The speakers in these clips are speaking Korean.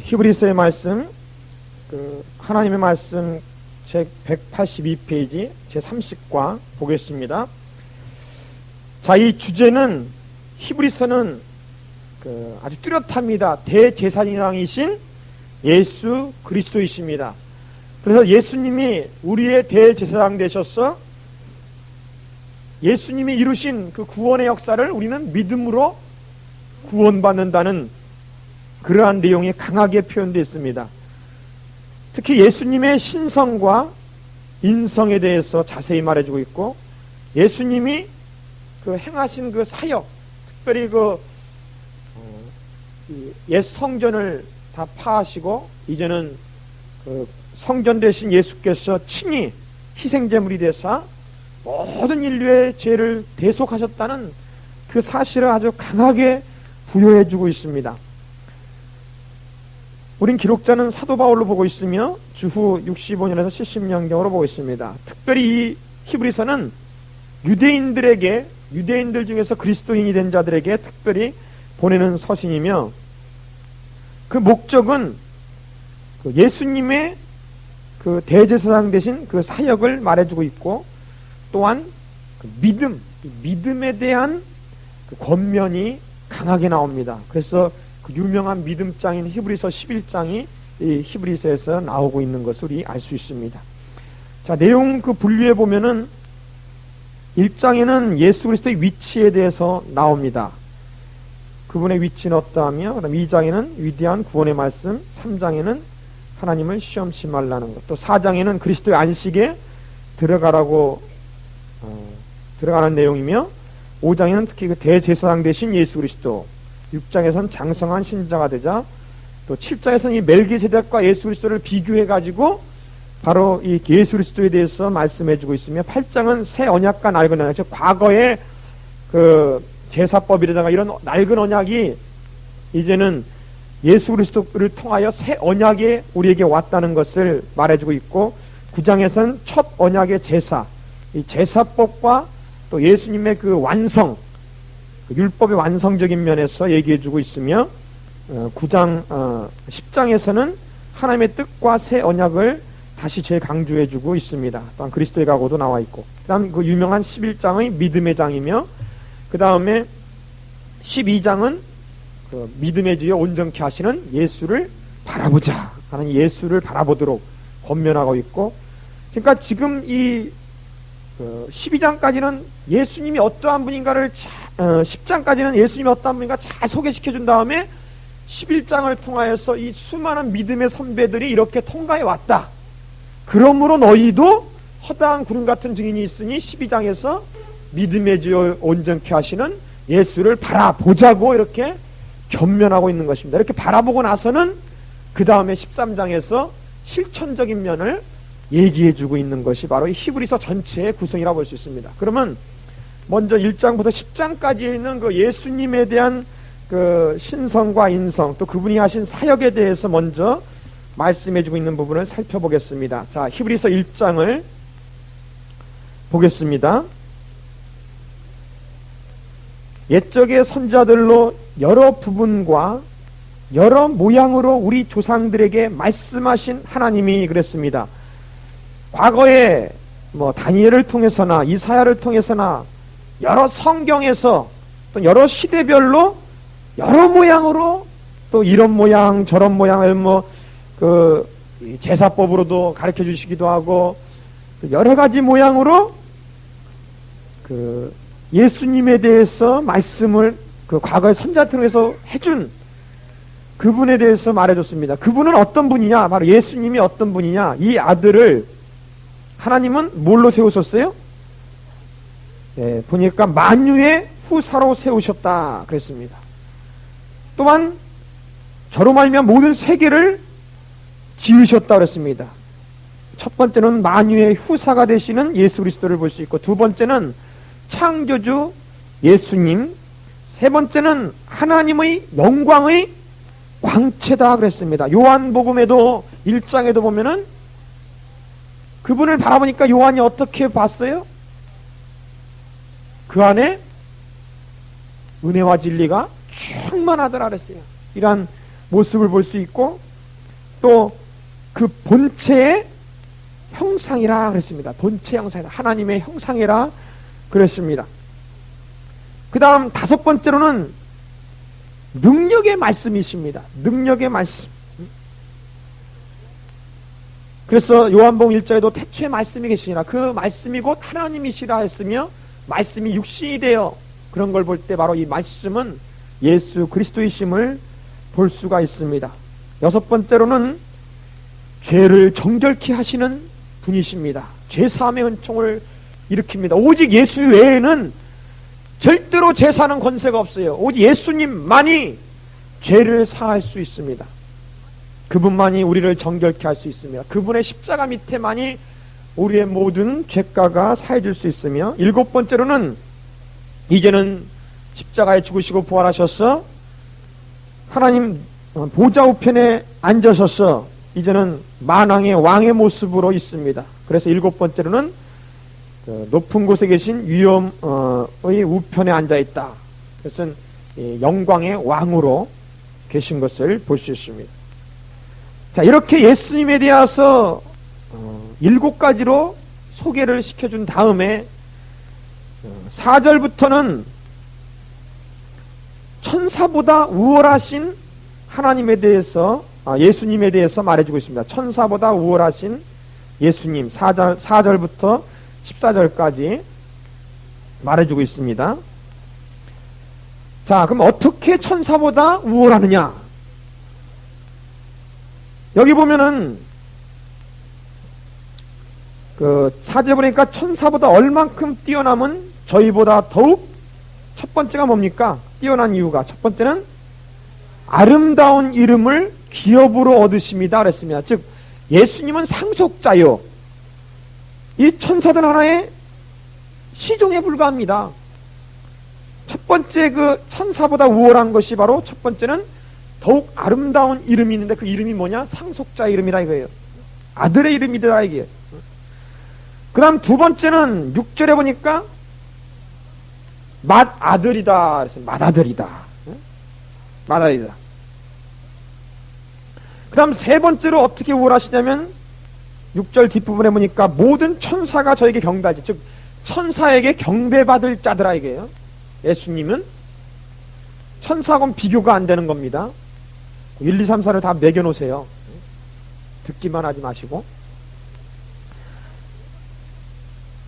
히브리서의 말씀, 하나님의 말씀 책 182페이지 제 30과 보겠습니다. 자, 이 주제는 히브리서는 아주 뚜렷합니다. 대제사장이신 예수 그리스도이십니다. 그래서 예수님이 우리의 대제사장 되셔서 예수님이 이루신 그 구원의 역사를 우리는 믿음으로 구원받는다는 그러한 내용이 강하게 표현되어 있습니다. 특히 예수님의 신성과 인성에 대해서 자세히 말해주고 있고, 예수님이 행하신 그 사역, 특별히 옛 성전을 다 파하시고 이제는 성전 대신 예수께서 친히 희생제물이 되사 모든 인류의 죄를 대속하셨다는 그 사실을 아주 강하게 부여해주고 있습니다. 우린 기록자는 사도 바울로 보고 있으며 주후 65년에서 70년경으로 보고 있습니다. 특별히 이 히브리서는 유대인들 중에서 그리스도인이 된 자들에게 특별히 보내는 서신이며, 그 목적은 예수님의 대제사장 되신 그 사역을 말해주고 있고, 또한 믿음에 대한 권면이 강하게 나옵니다. 그래서 유명한 믿음장인 히브리서 11장이 이 히브리서에서 나오고 있는 것을 우리 알 수 있습니다. 자, 내용 분류해 보면은 1장에는 예수 그리스도의 위치에 대해서 나옵니다. 그분의 위치는 어떠하며, 그다음 2장에는 위대한 구원의 말씀, 3장에는 하나님을 시험치 말라는 것, 또 4장에는 그리스도의 안식에 들어가라고 들어가는 내용이며, 5장에는 특히 대제사장 되신 예수 그리스도, 6장에서는 장성한 신자가 되자, 또 7장에서는 이 멜기세덱과 예수 그리스도를 비교해 가지고 바로 이 예수 그리스도에 대해서 말씀해 주고 있으며, 8장은 새 언약과 낡은 언약, 즉 과거의 제사법이라든가 이런 낡은 언약이 이제는 예수 그리스도를 통하여 새 언약에 우리에게 왔다는 것을 말해주고 있고, 9장에서는 첫 언약의 제사, 이 제사법과 또 예수님의 완성, 율법의 완성적인 면에서 얘기해주고 있으며, 9장 10장에서는 하나님의 뜻과 새 언약을 다시 재강조해주고 있습니다. 또한 그리스도의 각오도 나와 있고, 그 다음 유명한 11장의 믿음의 장이며, 그 다음에 12장은 믿음의 주여 온전케 하시는 예수를 바라보자 하는, 예수를 바라보도록 권면하고 있고, 그러니까 지금 이 12장까지는 예수님이 어떠한 분인가를 10장까지는 예수님이 어떠한 분인가 잘 소개시켜 준 다음에 11장을 통하여서 이 수많은 믿음의 선배들이 이렇게 통과해 왔다, 그러므로 너희도 허다한 구름 같은 증인이 있으니 12장에서 믿음의 주여 온전케 하시는 예수를 바라보자고 이렇게 견면하고 있는 것입니다. 이렇게 바라보고 나서는 그 다음에 13장에서 실천적인 면을 얘기해주고 있는 것이 바로 이 히브리서 전체의 구성이라고 볼 수 있습니다. 그러면 먼저 1장부터 10장까지에 있는 예수님에 대한 신성과 인성, 또 그분이 하신 사역에 대해서 먼저 말씀해주고 있는 부분을 살펴보겠습니다. 자, 히브리서 1장을 보겠습니다. 옛적의 선자들로 여러 부분과 여러 모양으로 우리 조상들에게 말씀하신 하나님이 그랬습니다. 과거에 다니엘을 통해서나 이사야를 통해서나 여러 성경에서 또 여러 시대별로 여러 모양으로 또 이런 모양 저런 모양을 제사법으로도 가르쳐 주시기도 하고, 여러 가지 모양으로 예수님에 대해서 말씀을 과거의 선자 통해서 해준 그분에 대해서 말해줬습니다. 그분은 어떤 분이냐? 바로 예수님이 어떤 분이냐? 이 아들을 하나님은 뭘로 세우셨어요? 네, 보니까 만유의 후사로 세우셨다 그랬습니다. 또한 저로 말미암아 모든 세계를 지으셨다 그랬습니다. 첫 번째는 만유의 후사가 되시는 예수 그리스도를 볼 수 있고, 두 번째는 창조주 예수님, 세 번째는 하나님의 영광의 광채다 그랬습니다. 요한복음에도 1장에도 보면은 그분을 바라보니까 요한이 어떻게 봤어요? 그 안에 은혜와 진리가 충만하더라 그랬어요. 이러한 모습을 볼 수 있고, 또 그 본체의 형상이라 그랬습니다. 본체 형상이라, 하나님의 형상이라 그랬습니다. 그 다음 다섯 번째로는 능력의 말씀이십니다. 능력의 말씀. 그래서 요한복음 1장에도 태초에 말씀이 계시니라, 그 말씀이 곧 하나님이시라 했으며 말씀이 육신이 되어, 그런 걸 볼 때 바로 이 말씀은 예수 그리스도이심을 볼 수가 있습니다. 여섯 번째로는 죄를 정결케 하시는 분이십니다. 죄사함의 은총을 일으킵니다. 오직 예수 외에는 절대로 제사는 권세가 없어요. 오직 예수님만이 죄를 사할 수 있습니다. 그분만이 우리를 정결케 할 수 있습니다. 그분의 십자가 밑에만이 우리의 모든 죄가가 사해질 수 있으며, 일곱 번째로는 이제는 십자가에 죽으시고 부활하셔서 하나님 보좌 우편에 앉으셔서 이제는 만왕의 왕의 모습으로 있습니다. 그래서 일곱 번째로는 높은 곳에 계신 위엄의 우편에 앉아있다. 그것은 영광의 왕으로 계신 것을 볼 수 있습니다. 자, 이렇게 예수님에 대해서 일곱 가지로 소개를 시켜준 다음에 4절부터는 천사보다 우월하신 하나님에 대해서, 예수님에 대해서 말해주고 있습니다. 천사보다 우월하신 예수님, 4절부터 14절까지 말해주고 있습니다. 자, 그럼 어떻게 천사보다 우월하느냐? 여기 보면은 그 4절 보니까 천사보다 얼만큼 뛰어남은 저희보다 더욱, 첫 번째가 뭡니까? 뛰어난 이유가, 첫 번째는 아름다운 이름을 기업으로 얻으십니다 그랬습니다. 즉 예수님은 상속자요, 이 천사들 하나의 시종에 불과합니다. 첫 번째 그 천사보다 우월한 것이 바로, 첫 번째는 더욱 아름다운 이름이 있는데, 그 이름이 뭐냐? 상속자 이름이라 이거예요. 아들의 이름이더라 이게. 그 다음 두 번째는 6절에 보니까 맏아들이다 그래서 맏아들이다. 맏아들이다. 그 다음 세 번째로 어떻게 우월하시냐면 6절 뒷부분에 보니까 모든 천사가 저에게 경배하지, 즉 천사에게 경배받을 자들아 이게요. 예수님은 천사하고는 비교가 안 되는 겁니다. 1, 2, 3, 4를 다 매겨놓으세요. 듣기만 하지 마시고.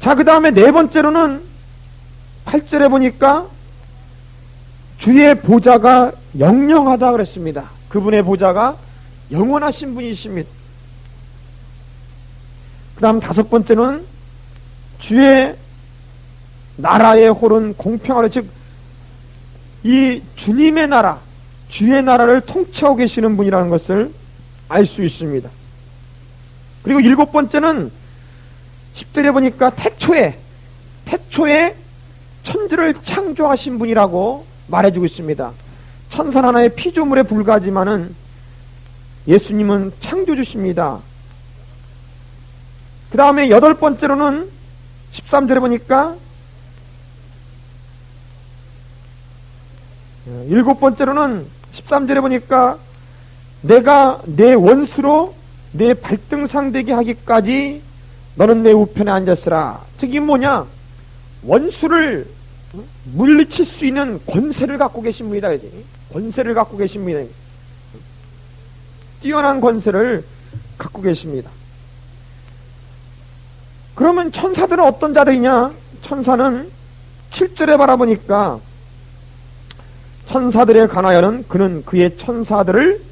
자, 그 다음에 네 번째로는 8절에 보니까 주의 보좌가 영영하다 그랬습니다. 그분의 보좌가 영원하신 분이십니다. 그 다음 다섯 번째는 주의 나라의 홀은 공평하라, 즉 이 주님의 나라, 주의 나라를 통치하고 계시는 분이라는 것을 알 수 있습니다. 그리고 일곱 번째는 10절에 보니까 태초에 천지를 창조하신 분이라고 말해주고 있습니다. 천사 하나의 피조물에 불과하지만은 예수님은 창조주십니다. 그 다음에 여덟 번째로는 13절에 보니까, 일곱 번째로는 13절에 보니까 내가 내 원수로 내 발등상 되게 하기까지 너는 내 우편에 앉았으라. 즉 이 뭐냐? 원수를 물리칠 수 있는 권세를 갖고 계신 분이다. 권세를 갖고 계신 분이다. 뛰어난 권세를 갖고 계십니다. 그러면 천사들은 어떤 자들이냐? 천사는 7절에 바라보니까 천사들에 관하여는 그는 그의 천사들을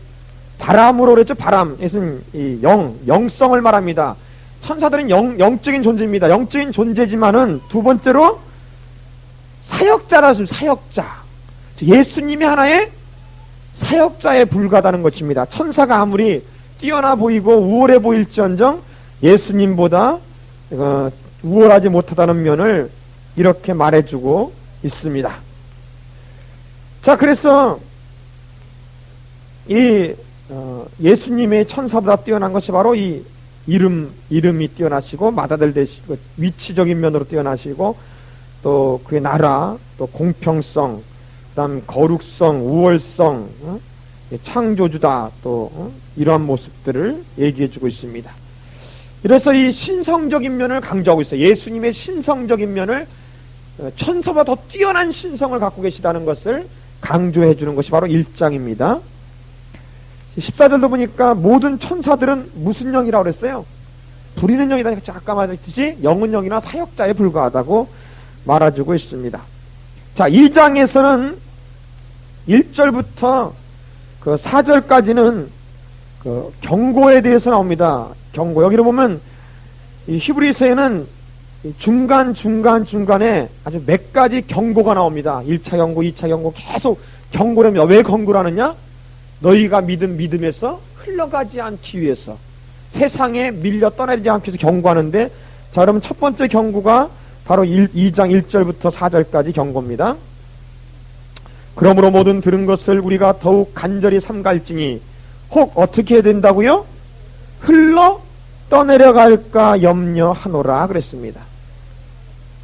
바람으로 그랬죠. 바람, 이것은 이 영성을 말합니다. 천사들은 영적인 존재입니다. 영적인 존재지만은 두 번째로 사역자라 했습니다. 사역자. 예수님이 하나의 사역자에 불과하다는 것입니다. 천사가 아무리 뛰어나 보이고 우월해 보일지언정 예수님보다 우월하지 못하다는 면을 이렇게 말해주고 있습니다. 자, 그래서 이 예수님의 천사보다 뛰어난 것이 바로 이 이름이 뛰어나시고 맏아들 되시고 위치적인 면으로 뛰어나시고 또 그의 나라, 또 공평성, 그다음 거룩성, 우월성, 창조주다, 또 이러한 모습들을 얘기해주고 있습니다. 그래서 이 신성적인 면을 강조하고 있어요. 예수님의 신성적인 면을, 천사보다 더 뛰어난 신성을 갖고 계시다는 것을 강조해 주는 것이 바로 1장입니다. 14절도 보니까 모든 천사들은 무슨 영이라고 그랬어요? 부리는 영이다. 아까 말했듯이 영은 영이나 사역자에 불과하다고 말해주고 있습니다. 자, 2장에서는 1절부터 그 4절까지는 그 경고에 대해서 나옵니다. 경고. 여기를 보면 이 히브리서에는 중간에 아주 몇 가지 경고가 나옵니다. 1차 경고, 2차 경고 계속 경고를 합니다. 왜 경고를 하느냐? 너희가 믿은 믿음에서 흘러가지 않기 위해서, 세상에 밀려 떠나지 않기 위해서 경고하는데, 자, 그러면 첫 번째 경고가 바로 2장 1절부터 4절까지 경고입니다. 그러므로 모든 들은 것을 우리가 더욱 간절히 삼갈지니 혹 어떻게 해야 된다고요? 흘러 떠내려갈까 염려하노라 그랬습니다.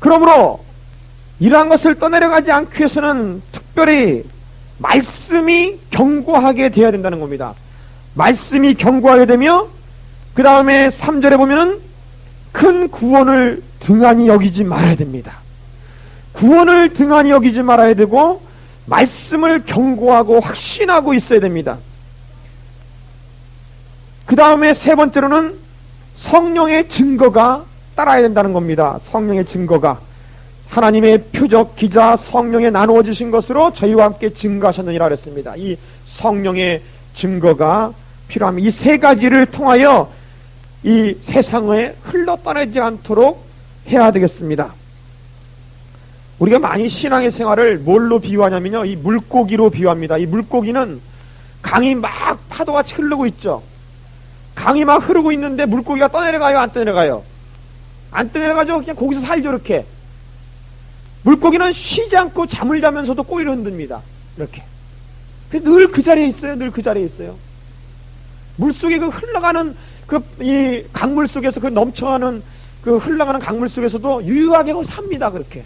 그러므로 이러한 것을 떠내려가지 않기 위해서는 특별히 말씀이 경고하게 되어야 된다는 겁니다. 말씀이 경고하게 되며, 그 다음에 3절에 보면은 큰 구원을 등한히 여기지 말아야 됩니다. 구원을 등한히 여기지 말아야 되고, 말씀을 경고하고 확신하고 있어야 됩니다. 그 다음에 세 번째로는 성령의 증거가 따라야 된다는 겁니다. 성령의 증거가, 하나님의 표적 기자 성령에 나누어 주신 것으로 저희와 함께 증거하셨느니라 그랬습니다. 이 성령의 증거가 필요합니다. 이 세 가지를 통하여 이 세상에 흘러 떠나지 않도록 해야 되겠습니다. 우리가 많이 신앙의 생활을 뭘로 비유하냐면요, 이 물고기로 비유합니다. 이 물고기는 강이 막 파도같이 흐르고 있죠. 강이 막 흐르고 있는데 물고기가 떠내려가요, 안 떠내려가요? 안 떠내려가죠. 그냥 거기서 살죠. 이렇게 물고기는 쉬지 않고 잠을 자면서도 꼬리를 흔듭니다. 이렇게 늘 그 자리에 있어요. 늘 그 자리에 있어요. 물속에 그 흘러가는 이 강물 속에서, 그 넘쳐가는 그 흘러가는 강물 속에서도 유유하게 삽니다. 그렇게.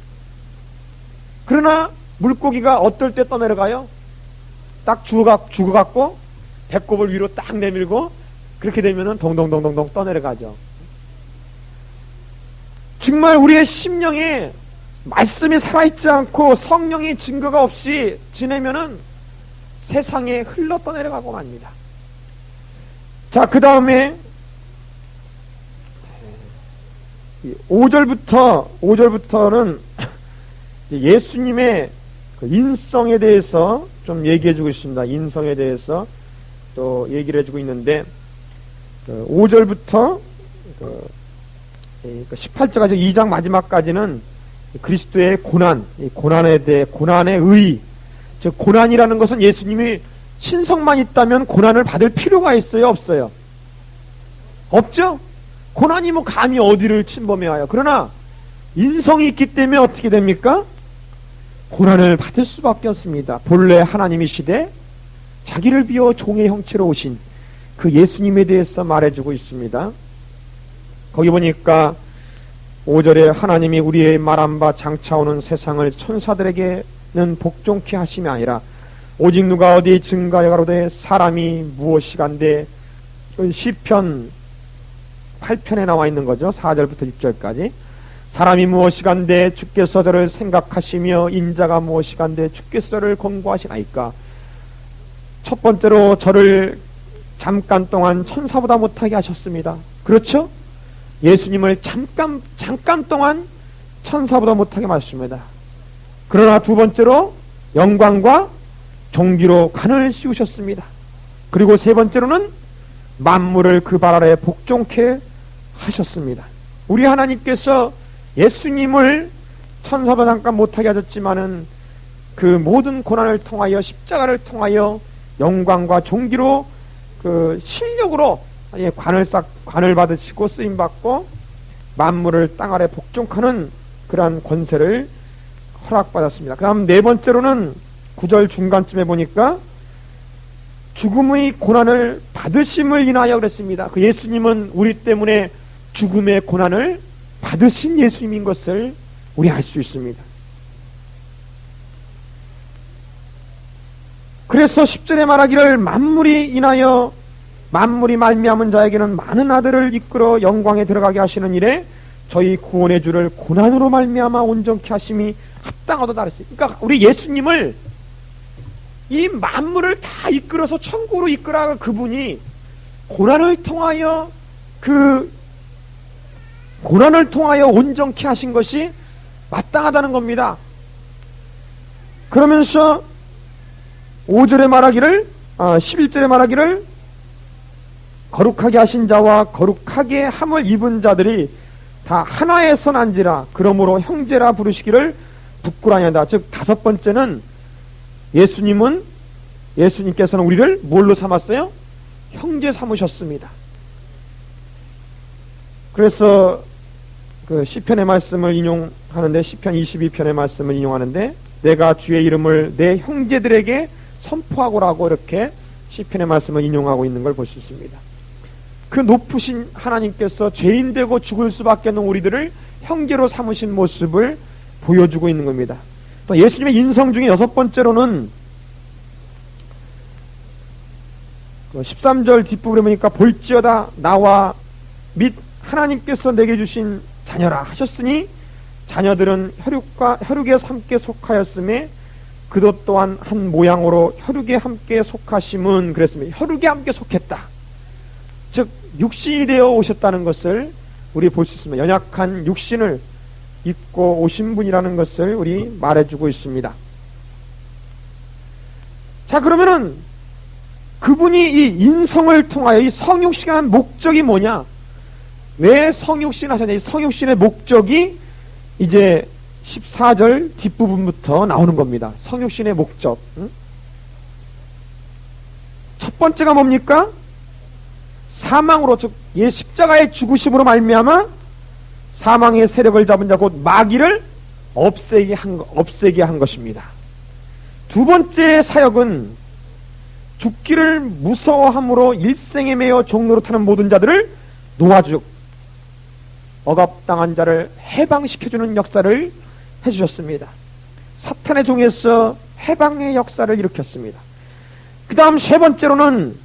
그러나 물고기가 어떨 때 떠내려가요? 딱 죽어갖고 배꼽을 위로 딱 내밀고 그렇게 되면은 동동동동동 떠내려가죠. 정말 우리의 심령에 말씀이 살아있지 않고 성령의 증거가 없이 지내면은 세상에 흘러 떠내려가고 맙니다. 자, 그 다음에 5절부터는 예수님의 그 인성에 대해서 좀 얘기해주고 있습니다. 인성에 대해서 또 얘기를 해주고 있는데, 5절부터 18절까지 2장 마지막까지는 그리스도의 고난에 대해, 고난의 의, 즉 고난이라는 것은 예수님이 신성만 있다면 고난을 받을 필요가 있어요, 없어요? 없죠? 고난이 뭐 감히 어디를 침범해 와요. 그러나 인성이 있기 때문에 어떻게 됩니까? 고난을 받을 수밖에 없습니다. 본래 하나님이시되 자기를 비워 종의 형체로 오신 그 예수님에 대해서 말해주고 있습니다. 거기 보니까 5절에 하나님이 우리의 말한 바 장차오는 세상을 천사들에게는 복종케 하심이 아니라 오직 누가 어디 증가하여 가로되 사람이 무엇이간데, 시편 8편에 나와 있는 거죠. 4절부터 6절까지. 사람이 무엇이간데 주께서 저를 생각하시며 인자가 무엇이간데 주께서 저를 권고하시나이까. 첫 번째로 저를 잠깐 동안 천사보다 못하게 하셨습니다. 그렇죠? 예수님을 잠깐 동안 천사보다 못하게 하셨습니다. 그러나 두 번째로 영광과 존귀로 관을 씌우셨습니다. 그리고 세 번째로는 만물을 그 발 아래 복종케 하셨습니다. 우리 하나님께서 예수님을 천사보다 잠깐 못하게 하셨지만은 그 모든 고난을 통하여, 십자가를 통하여 영광과 존귀로 그 실력으로 관을 받으시고 쓰임받고 만물을 땅 아래 복종하는 그러한 권세를 허락받았습니다. 그 다음 네 번째로는 9절 중간쯤에 보니까 죽음의 고난을 받으심을 인하여 그랬습니다. 그 예수님은 우리 때문에 죽음의 고난을 받으신 예수님인 것을 우리 알 수 있습니다. 그 그래서 10절에 말하기를 만물이 인하여 만물이 말미암은 자에게는 많은 아들을 이끌어 영광에 들어가게 하시는 일에 저희 구원의 주를 고난으로 말미암아 온전케 하심이 합당하도다 그랬어요. 그러니까 우리 예수님을 이 만물을 다 이끌어서 천국으로 이끌어 그분이 고난을 통하여 온전케 하신 것이 마땅하다는 겁니다. 그러면서 5절에 말하기를 11절에 말하기를 거룩하게 하신 자와 거룩하게 함을 입은 자들이 다 하나의 선한지라 그러므로 형제라 부르시기를 부끄러워하다. 즉 다섯 번째는 예수님께서는 우리를 뭘로 삼았어요? 형제 삼으셨습니다. 그래서 그 시편의 말씀을 인용하는데 시편 22편의 말씀을 인용하는데 내가 주의 이름을 내 형제들에게 선포하고라고 이렇게 시편의 말씀을 인용하고 있는 걸 볼 수 있습니다. 그 높으신 하나님께서 죄인되고 죽을 수밖에 없는 우리들을 형제로 삼으신 모습을 보여주고 있는 겁니다. 또 예수님의 인성 중에 여섯 번째로는 13절 뒷부분에 보니까 볼지어다 나와 및 하나님께서 내게 주신 자녀라 하셨으니 자녀들은 혈육에 함께 속하였음에 그도 또한 한 모양으로 혈육에 함께 속하심은 그랬습니다. 혈육에 함께 속했다. 즉 육신이 되어 오셨다는 것을 우리 볼 수 있습니다. 연약한 육신을 입고 오신 분이라는 것을 우리 말해주고 있습니다. 자, 그러면은 그분이 이 인성을 통하여 이 성육신한 목적이 뭐냐? 왜 성육신 하셨냐? 이 성육신의 목적이 이제 14절 뒷부분부터 나오는 겁니다. 성육신의 목적. 첫 번째가 뭡니까? 사망으로, 즉 십자가의 죽으심으로 말미암아 사망의 세력을 잡은 자 곧 마귀를 없애게 한 것입니다. 두 번째 사역은 죽기를 무서워함으로 일생에 매여 종로로 타는 모든 자들을 놓아주고 억압당한 자를 해방시켜주는 역사를 해주셨습니다. 사탄의 종에서 해방의 역사를 일으켰습니다. 그 다음 세 번째로는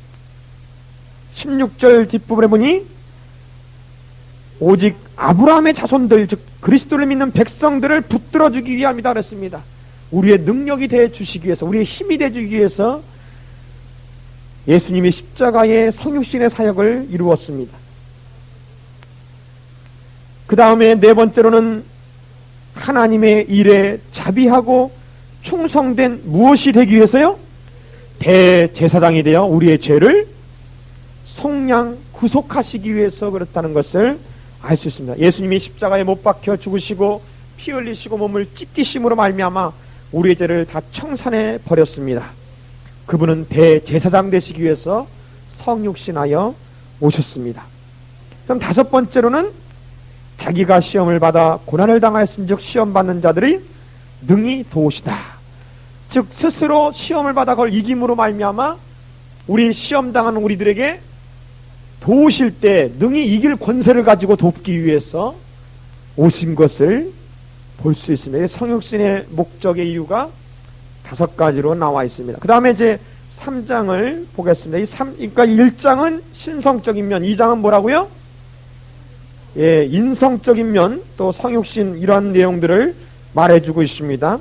16절 뒷부분에 보니 오직 아브라함의 자손들 즉 그리스도를 믿는 백성들을 붙들어주기 위함이다 그랬습니다. 우리의 능력이 되어주시기 위해서 우리의 힘이 되어주기 위해서 예수님이 십자가의 성육신의 사역을 이루었습니다. 그 다음에 네 번째로는 하나님의 일에 자비하고 충성된 무엇이 되기 위해서요? 대제사장이 되어 우리의 죄를 속량 구속하시기 위해서 그렇다는 것을 알 수 있습니다. 예수님이 십자가에 못 박혀 죽으시고 피 흘리시고 몸을 찢기심으로 말미암아 우리의 죄를 다 청산해 버렸습니다. 그분은 대제사장 되시기 위해서 성육신하여 오셨습니다. 그럼 다섯 번째로는 자기가 시험을 받아 고난을 당하였은즉 시험 받는 자들이 능히 도우시다. 즉 스스로 시험을 받아 그걸 이김으로 말미암아 우리 시험 당하는 우리들에게 도우실 때 능히 이길 권세를 가지고 돕기 위해서 오신 것을 볼 수 있습니다. 성육신의 목적의 이유가 다섯 가지로 나와 있습니다. 그 다음에 이제 3장을 보겠습니다. 그러니까 1장은 신성적인 면, 2장은 뭐라고요? 예, 인성적인 면, 또 성육신 이러한 내용들을 말해주고 있습니다.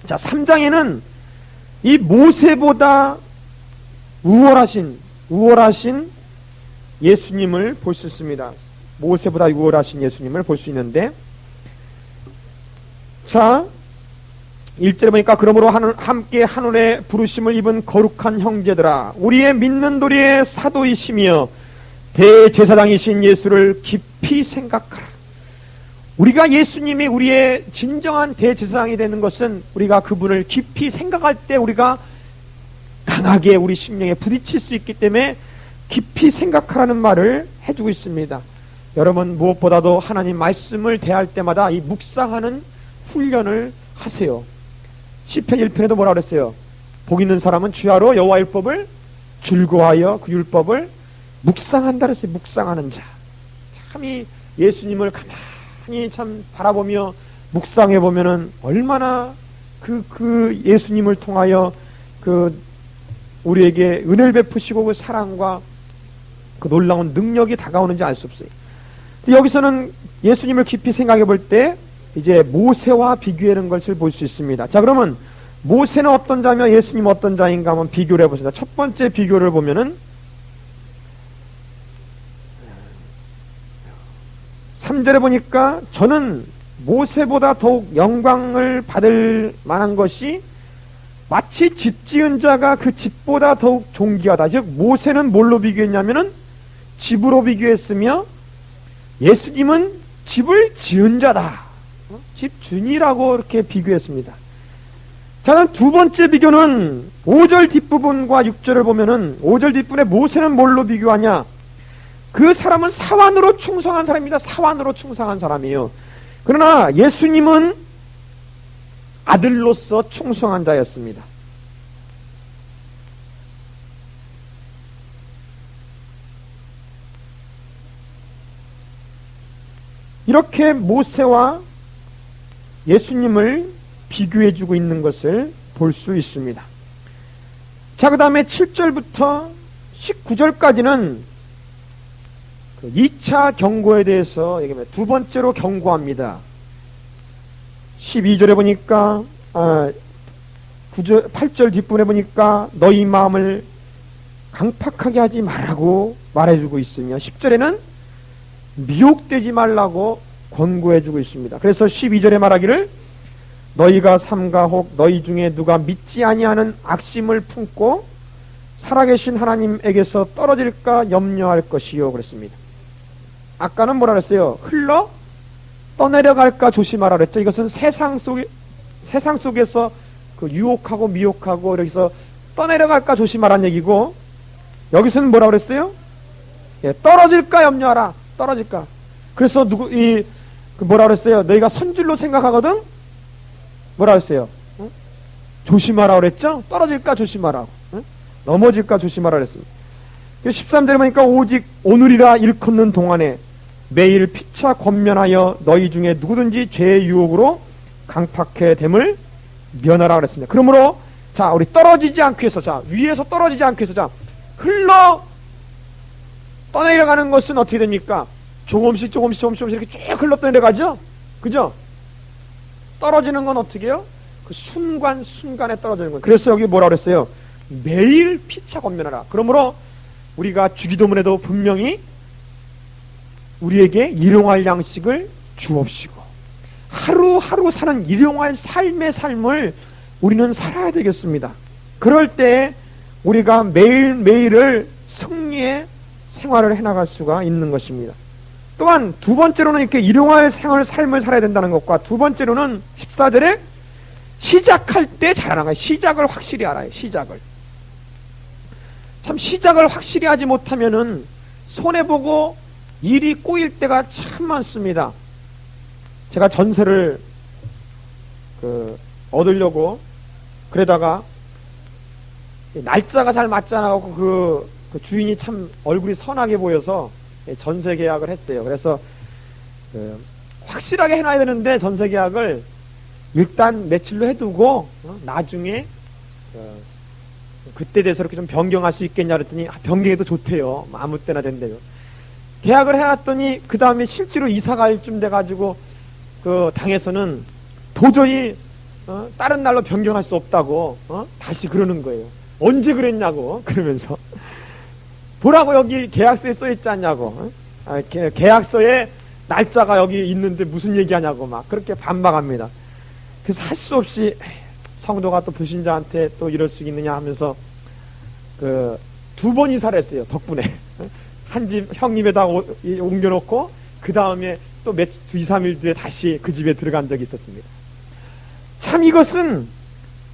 자, 3장에는 이 모세보다 우월하신 예수님을 볼 수 있습니다. 모세보다 우월하신 예수님을 볼 수 있는데, 자, 1절에 보니까 그러므로 함께 하늘의 부르심을 입은 거룩한 형제들아 우리의 믿는 도리의 사도이시며 대제사장이신 예수를 깊이 생각하라. 우리가 예수님이 우리의 진정한 대제사장이 되는 것은 우리가 그분을 깊이 생각할 때 우리가 강하게 우리 심령에 부딪힐 수 있기 때문에 깊이 생각하라는 말을 해주고 있습니다. 여러분 무엇보다도 하나님 말씀을 대할 때마다 이 묵상하는 훈련을 하세요. 시편 1편에도 뭐라 그랬어요? 복 있는 사람은 주야로 여호와 율법을 즐거워하여 그 율법을 묵상한다 그랬어요. 묵상하는 자. 참 이 예수님을 가만히 참 바라보며 묵상해 보면은 얼마나 그 예수님을 통하여 그 우리에게 은혜를 베푸시고 그 사랑과 그 놀라운 능력이 다가오는지 알 수 없어요. 여기서는 예수님을 깊이 생각해 볼 때 이제 모세와 비교하는 것을 볼 수 있습니다. 자, 그러면 모세는 어떤 자며 예수님은 어떤 자인가 한번 비교를 해보시다. 첫 번째 비교를 보면은 3절에 보니까 저는 모세보다 더욱 영광을 받을 만한 것이 마치 집 지은 자가 그 집보다 더욱 존귀하다. 즉 모세는 뭘로 비교했냐면은 집으로 비교했으며 예수님은 집을 지은 자다. 집주인이라고 이렇게 비교했습니다. 자, 두 번째 비교는 5절 뒷부분과 6절을 보면은 5절 뒷부분에 모세는 뭘로 비교하냐? 그 사람은 사환으로 충성한 사람입니다. 사환으로 충성한 사람이에요. 그러나 예수님은 아들로서 충성한 자였습니다. 이렇게 모세와 예수님을 비교해주고 있는 것을 볼 수 있습니다. 자, 그 다음에 7절부터 19절까지는 2차 경고에 대해서 얘기합니다. 두 번째로 경고합니다. 12절에 보니까 8절 뒷부분에 보니까 너희 마음을 강팍하게 하지 말라고 말해주고 있으며 10절에는 미혹되지 말라고 권고해주고 있습니다. 그래서 12절에 말하기를 너희가 삼가 혹 너희 중에 누가 믿지 아니하는 악심을 품고 살아계신 하나님에게서 떨어질까 염려할 것이요 그랬습니다. 아까는 뭐라 그랬어요? 흘러 떠내려갈까 조심하라 그랬죠. 이것은 세상 속에서 그 유혹하고 미혹하고 여기서 떠내려갈까 조심하라는 얘기고, 여기서는 뭐라 그랬어요? 예, 떨어질까 염려하라. 떨어질까. 그래서 뭐라 그랬어요? 너희가 선줄로 생각하거든? 뭐라 그랬어요? 조심하라 그랬죠? 떨어질까 조심하라. 넘어질까 조심하라 그랬습니다. 13절에 보니까 오직 오늘이라 일컫는 동안에 매일 피차 권면하여 너희 중에 누구든지 죄의 유혹으로 강팍해 됨을 면하라 그랬습니다. 그러므로 자, 우리 떨어지지 않기 위해서, 자, 위에서 떨어지지 않기 위해서, 자, 흘러 떠내려가는 것은 어떻게 됩니까? 조금씩 이렇게 쭉 흘러 떠내려가죠? 그죠? 떨어지는 건 어떻게 해요? 그 순간에 떨어지는 거예요. 그래서 여기 뭐라 그랬어요? 매일 피차 권면하라. 그러므로 우리가 주기도문에도 분명히 우리에게 일용할 양식을 주옵시고 하루하루 사는 일용할 삶의 삶을 우리는 살아야 되겠습니다. 그럴 때 우리가 매일매일을 승리의 생활을 해나갈 수가 있는 것입니다. 또한 두 번째로는 이렇게 일용할 삶을 살아야 된다는 것과, 두 번째로는 14절에 시작할 때 잘하는 거예요. 시작을 확실히 알아요. 시작을 확실히 하지 못하면은 손해보고 일이 꼬일 때가 참 많습니다. 제가 전세를 얻으려고 그러다가 날짜가 잘 맞지 않아갖고 그 주인이 참 얼굴이 선하게 보여서 전세 계약을 했대요. 그래서 확실하게 해놔야 되는데 전세 계약을 일단 며칠로 해두고 나중에 그때 돼서 이렇게 좀 변경할 수 있겠냐 그랬더니 변경해도 좋대요. 아무 때나 된대요. 계약을 해놨더니 그 다음에 실제로 이사갈 쯤 돼가지고 그 당에서는 도저히 다른 날로 변경할 수 없다고 다시 그러는 거예요. 언제 그랬냐고 그러면서 보라고 여기 계약서에 써있지 않냐고, 계약서에 날짜가 여기 있는데 무슨 얘기하냐고 막 그렇게 반박합니다. 그래서 할 수 없이 성도가 또 불신자한테 또 이럴 수 있느냐 하면서 두 번 이사를 했어요. 덕분에 한 집 형님에다 옮겨놓고 그 다음에 또 2, 3일 뒤에 다시 그 집에 들어간 적이 있었습니다. 참 이것은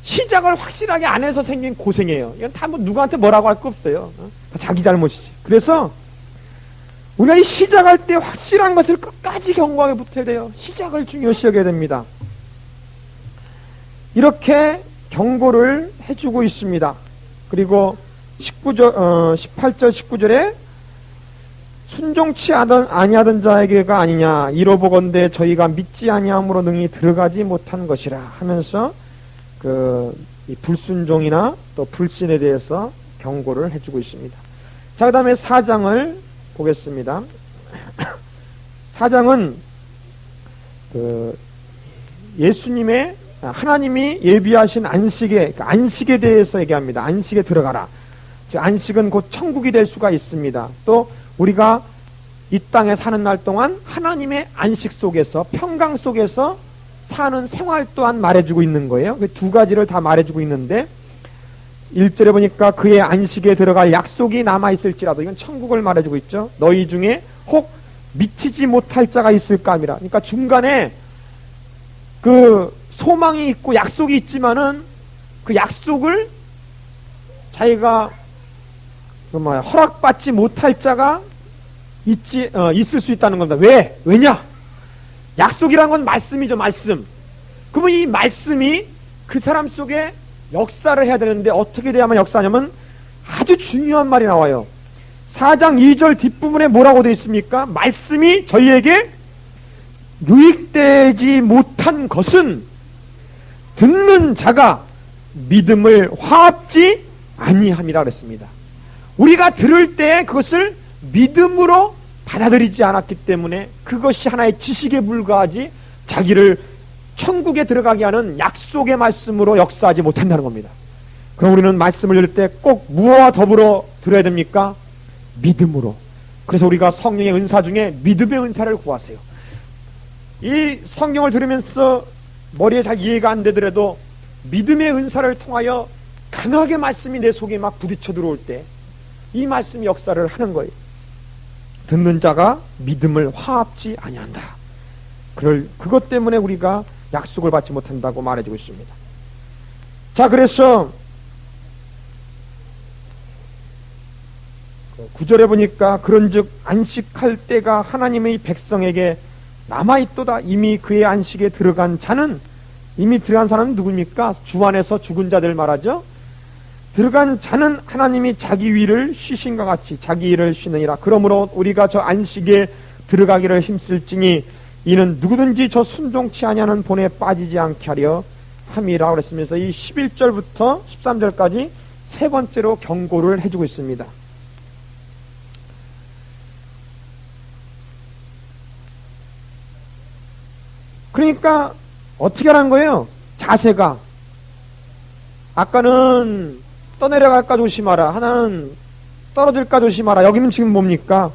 시작을 확실하게 안 해서 생긴 고생이에요. 이건 다 뭐 누구한테 뭐라고 할 거 없어요. 다 자기 잘못이지. 그래서 우리가 이 시작할 때 확실한 것을 끝까지 경고하게 붙어야 돼요. 시작을 중요시 여겨야 됩니다. 이렇게 경고를 해주고 있습니다. 그리고 18절 19절에 순종치 아니하던 자에게가 아니냐, 이로보건대 저희가 믿지 아니함으로 능히 들어가지 못한 것이라 하면서 이 불순종이나 또 불신에 대해서 경고를 해주고 있습니다. 자, 그 다음에 4장을 보겠습니다. 4장은 예수님의 하나님이 예비하신 안식에 대해서 얘기합니다. 안식에 들어가라. 즉 안식은 곧 천국이 될 수가 있습니다. 또 우리가 이 땅에 사는 날 동안 하나님의 안식 속에서 평강 속에서 사는 생활 또한 말해주고 있는 거예요. 그 두 가지를 다 말해주고 있는데 1절에 보니까 그의 안식에 들어갈 약속이 남아있을지라도, 이건 천국을 말해주고 있죠. 너희 중에 혹 미치지 못할 자가 있을까 함이라. 그러니까 중간에 그 소망이 있고 약속이 있지만은 그 약속을 자기가 허락받지 못할 자가 있을 수 있다는 겁니다. 왜냐? 약속이란 건 말씀이죠, 말씀. 그러면 이 말씀이 그 사람 속에 역사를 해야 되는데 어떻게 돼야만 역사하냐면 아주 중요한 말이 나와요. 4장 2절 뒷부분에 뭐라고 되어 있습니까? 말씀이 저희에게 유익되지 못한 것은 듣는 자가 믿음을 화합지 아니함이라 그랬습니다. 우리가 들을 때 그것을 믿음으로 받아들이지 않았기 때문에 그것이 하나의 지식에 불과하지 자기를 천국에 들어가게 하는 약속의 말씀으로 역사하지 못한다는 겁니다. 그럼 우리는 말씀을 들을 때 꼭 무엇과 더불어 들어야 됩니까? 믿음으로. 그래서 우리가 성령의 은사 중에 믿음의 은사를 구하세요. 이 성경을 들으면서 머리에 잘 이해가 안 되더라도 믿음의 은사를 통하여 강하게 말씀이 내 속에 막 부딪혀 들어올 때 이 말씀이 역사를 하는 거예요. 듣는 자가 믿음을 화합지 아니한다. 그것 때문에 우리가 약속을 받지 못한다고 말해주고 있습니다. 자, 그래서 9절에 보니까 그런즉 안식할 때가 하나님의 백성에게 남아있도다. 이미 그의 안식에 들어간 자는, 이미 들어간 사람은 누굽니까? 주 안에서 죽은 자들 말하죠. 들어간 자는 하나님이 자기 위를 쉬신과 같이 자기 일을 쉬느니라. 그러므로 우리가 저 안식에 들어가기를 힘쓸지니 이는 누구든지 저 순종치 아니하는 본에 빠지지 않게 하려 함이라 그랬으면서 이 11절부터 13절까지 세 번째로 경고를 해주고 있습니다. 그러니까 어떻게 하라는 거예요? 자세가 아까는 떠내려갈까 조심하라, 하나는 떨어질까 조심하라. 여기는 지금 뭡니까?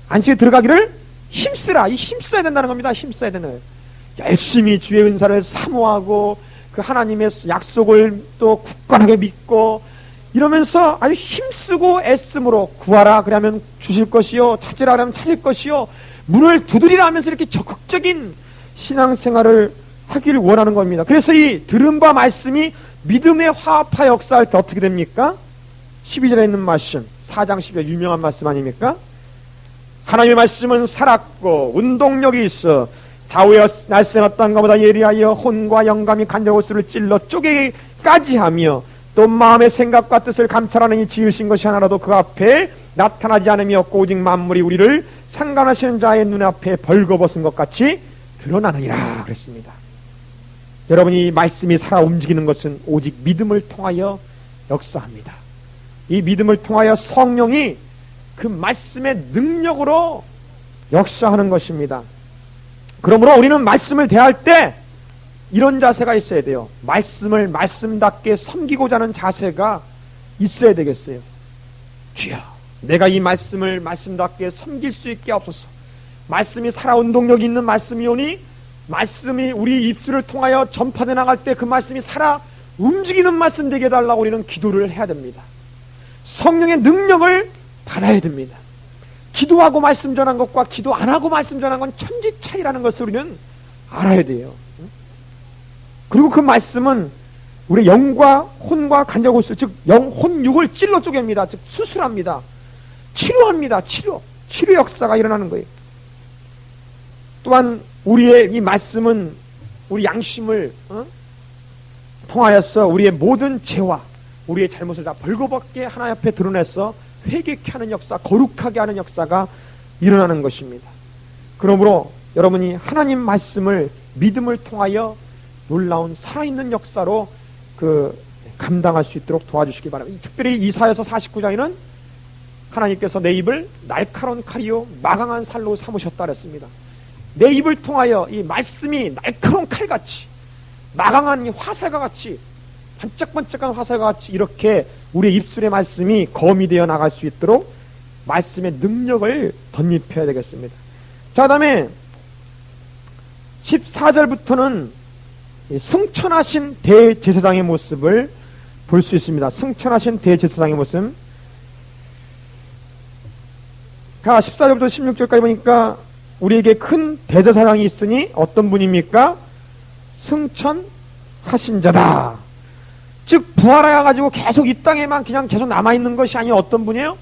안식에 들어가기를 힘쓰라. 이 힘써야 된다는 겁니다. 힘써야 되는 거예요. 열심히 주의 은사를 사모하고 그 하나님의 약속을 또 굳건하게 믿고 이러면서 아주 힘쓰고 애씀으로 구하라 그러면 주실 것이요, 찾으라 그러면 찾을 것이요, 문을 두드리라 하면서 이렇게 적극적인 신앙생활을 하기를 원하는 겁니다. 그래서 이 들은 바 말씀이 믿음의 화합하 역사할 때 어떻게 됩니까? 12절에 있는 말씀, 4장 12절 유명한 말씀 아닙니까? 하나님의 말씀은 살았고 운동력이 있어 좌우에 날쌘었던 것보다 예리하여 혼과 영감이 간절고수를 찔러 쪼개기까지 하며 또 마음의 생각과 뜻을 감찰하는 이 지으신 것이 하나라도 그 앞에 나타나지 않음이 없고 오직 만물이 우리를 상관하시는 자의 눈앞에 벌거벗은 것 같이 드러나느니라 그랬습니다. 여러분이 말씀이 살아 움직이는 것은 오직 믿음을 통하여 역사합니다. 이 믿음을 통하여 성령이 그 말씀의 능력으로 역사하는 것입니다. 그러므로 우리는 말씀을 대할 때 이런 자세가 있어야 돼요. 말씀을 말씀답게 섬기고자 하는 자세가 있어야 되겠어요. 주여, 내가 이 말씀을 말씀답게 섬길 수 있게 하옵소서. 말씀이 살아 운동력이 있는 말씀이오니 말씀이 우리 입술을 통하여 전파돼 나갈 때 그 말씀이 살아 움직이는 말씀 되게 해달라고 우리는 기도를 해야 됩니다. 성령의 능력을 받아야 됩니다. 기도하고 말씀 전한 것과 기도 안 하고 말씀 전한 건 천지 차이라는 것을 우리는 알아야 돼요. 그리고 그 말씀은 우리 영과 혼과 간절고수, 즉 혼육을 찔러 쪼갭니다. 즉 수술합니다. 치료합니다. 치료 역사가 일어나는 거예요. 또한 우리의 이 말씀은 우리 양심을 통하여서 우리의 모든 죄와 우리의 잘못을 다 벌거벗게 하나님 앞에 드러내서 회개케 하는 역사, 거룩하게 하는 역사가 일어나는 것입니다. 그러므로 여러분이 하나님 말씀을 믿음을 통하여 놀라운 살아있는 역사로 감당할 수 있도록 도와주시기 바랍니다. 특별히 이사야서 49장에는 하나님께서 내 입을 날카로운 칼이요 마강한 살로 삼으셨다 그랬습니다. 내 입을 통하여 이 말씀이 날카로운 칼같이 마강한 화살과 같이 반짝반짝한 화살과 같이 이렇게 우리의 입술의 말씀이 검이 되어 나갈 수 있도록 말씀의 능력을 덧입혀야 되겠습니다. 자, 그 다음에 14절부터는 승천하신 대제사장의 모습을 볼 수 있습니다. 승천하신 대제사장의 모습. 14절부터 16절까지 보니까 우리에게 큰 대제사장이 있으니 어떤 분입니까? 승천하신 자다. 즉 부활해가지고 계속 이 땅에만 그냥 계속 남아있는 것이 아니라 어떤 분이에요?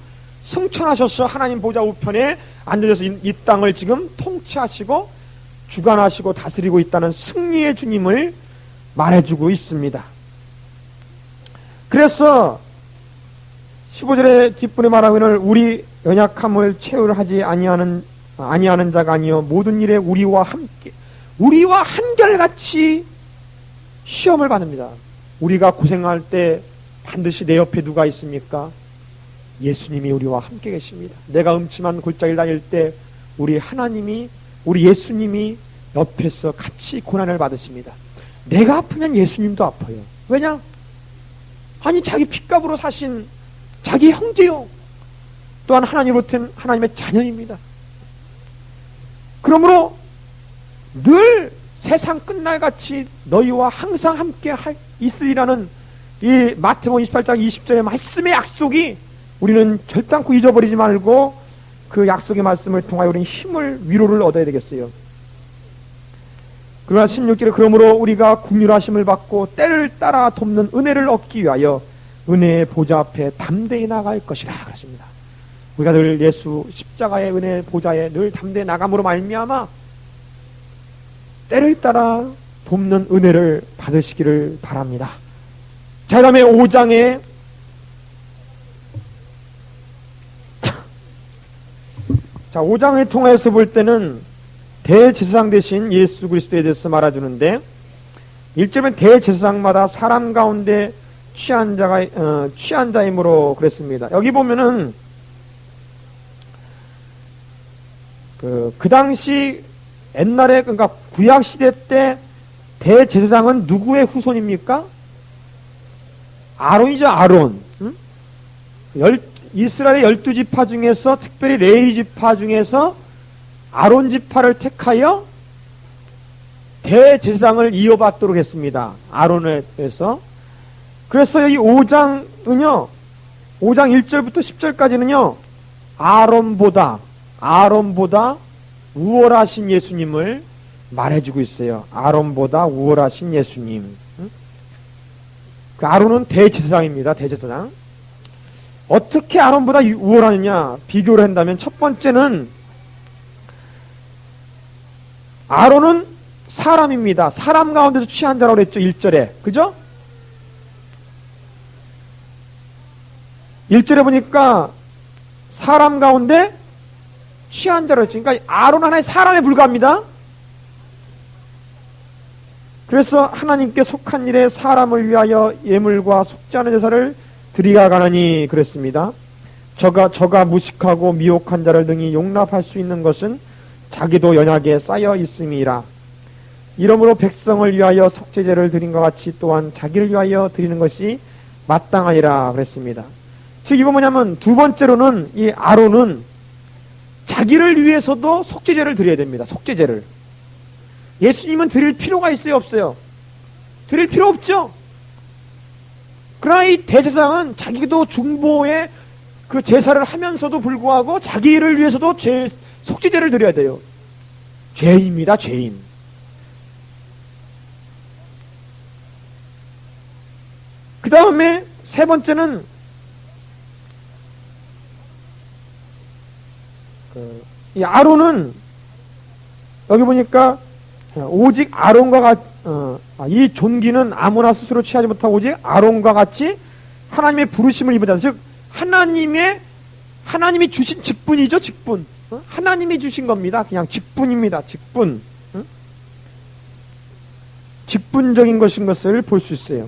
승천하셔서 하나님 보좌 우편에 앉으셔서 이 땅을 지금 통치하시고 주관하시고 다스리고 있다는 승리의 주님을 말해주고 있습니다. 그래서 15절의 뒷분에 말하기를 우리 연약함을 체휼하지 아니하는 자가 아니요 모든 일에 우리와 한결같이 시험을 받습니다. 우리가 고생할 때 반드시 내 옆에 누가 있습니까? 예수님이 우리와 함께 계십니다. 내가 음침한 골짜기를 다닐 때 우리 하나님이 우리 예수님이 옆에서 같이 고난을 받으십니다. 내가 아프면 예수님도 아파요. 왜냐? 아니 자기 핏값으로 사신 자기 형제요. 또한 하나님으로부터 하나님의 자녀입니다. 그러므로 늘 세상 끝날같이 너희와 항상 함께 있으리라는 이 마태복음 28장 20절의 말씀의 약속이 우리는 절단코 잊어버리지 말고 그 약속의 말씀을 통하여 우리는 힘을 위로를 얻어야 되겠어요. 그러나 16절에 그러므로 우리가 긍휼하심을 받고 때를 따라 돕는 은혜를 얻기 위하여 은혜의 보좌 앞에 담대히 나갈 것이라 그랬습니다. 우리가 늘 예수 십자가의 은혜 보좌에 늘 담대히 나감으로 말미암아 때를 따라 돕는 은혜를 받으시기를 바랍니다. 자, 그 다음에 5장에 자, 5장을 통해서 볼 때는 대제사장 대신 예수 그리스도에 대해서 말해주는데 1절은 대제사장마다 사람 가운데 취한 자이므로 그랬습니다. 여기 보면은 그 당시 옛날에 그러니까 구약 시대 때 대제사장은 누구의 후손입니까? 아론이죠, 아론. 응? 이스라엘의 12지파 중에서 특별히 레위 지파 중에서 아론 지파를 택하여 대제사장을 이어받도록 했습니다. 아론에서. 그래서 여기 5장은요, 5장 1절부터 10절까지는요, 아론보다 우월하신 예수님을 말해주고 있어요. 아론보다 우월하신 예수님. 그 아론은 대제사장입니다. 대제사장. 어떻게 아론보다 우월하느냐 비교를 한다면 첫 번째는 아론은 사람입니다. 사람 가운데서 취한 자라고 그랬죠. 1절에. 그죠? 1절에 보니까 사람 가운데 취한 자라고 했죠. 그러니까 아론 하나의 사람에 불과합니다. 그래서 하나님께 속한 일에 사람을 위하여 예물과 속지 않은 제사를 드리가 가느니 그랬습니다. 저가 무식하고 미혹한 자를 등이 용납할 수 있는 것은 자기도 연약에 쌓여 있음이라. 이러므로 백성을 위하여 속죄제를 드린 것 같이 또한 자기를 위하여 드리는 것이 마땅하니라 그랬습니다. 즉 이건 뭐냐면 두 번째로는 이 아론은 자기를 위해서도 속죄제를 드려야 됩니다. 속죄제를. 예수님은 드릴 필요가 있어요, 없어요? 드릴 필요 없죠. 그러나 이 대제사장은 자기도 중보의 그 제사를 하면서도 불구하고 자기를 위해서도 속죄제를 드려야 돼요. 죄인입니다, 죄인. 그 다음에 세 번째는 이 아론은 여기 보니까 오직 아론과 이 존귀는 아무나 스스로 취하지 못하고 오직 아론과 같이 하나님의 부르심을 입은 자, 즉 하나님이 주신 직분이죠, 직분. 하나님이 주신 겁니다. 그냥 직분입니다, 직분. 직분적인 것인 것을 볼 수 있어요.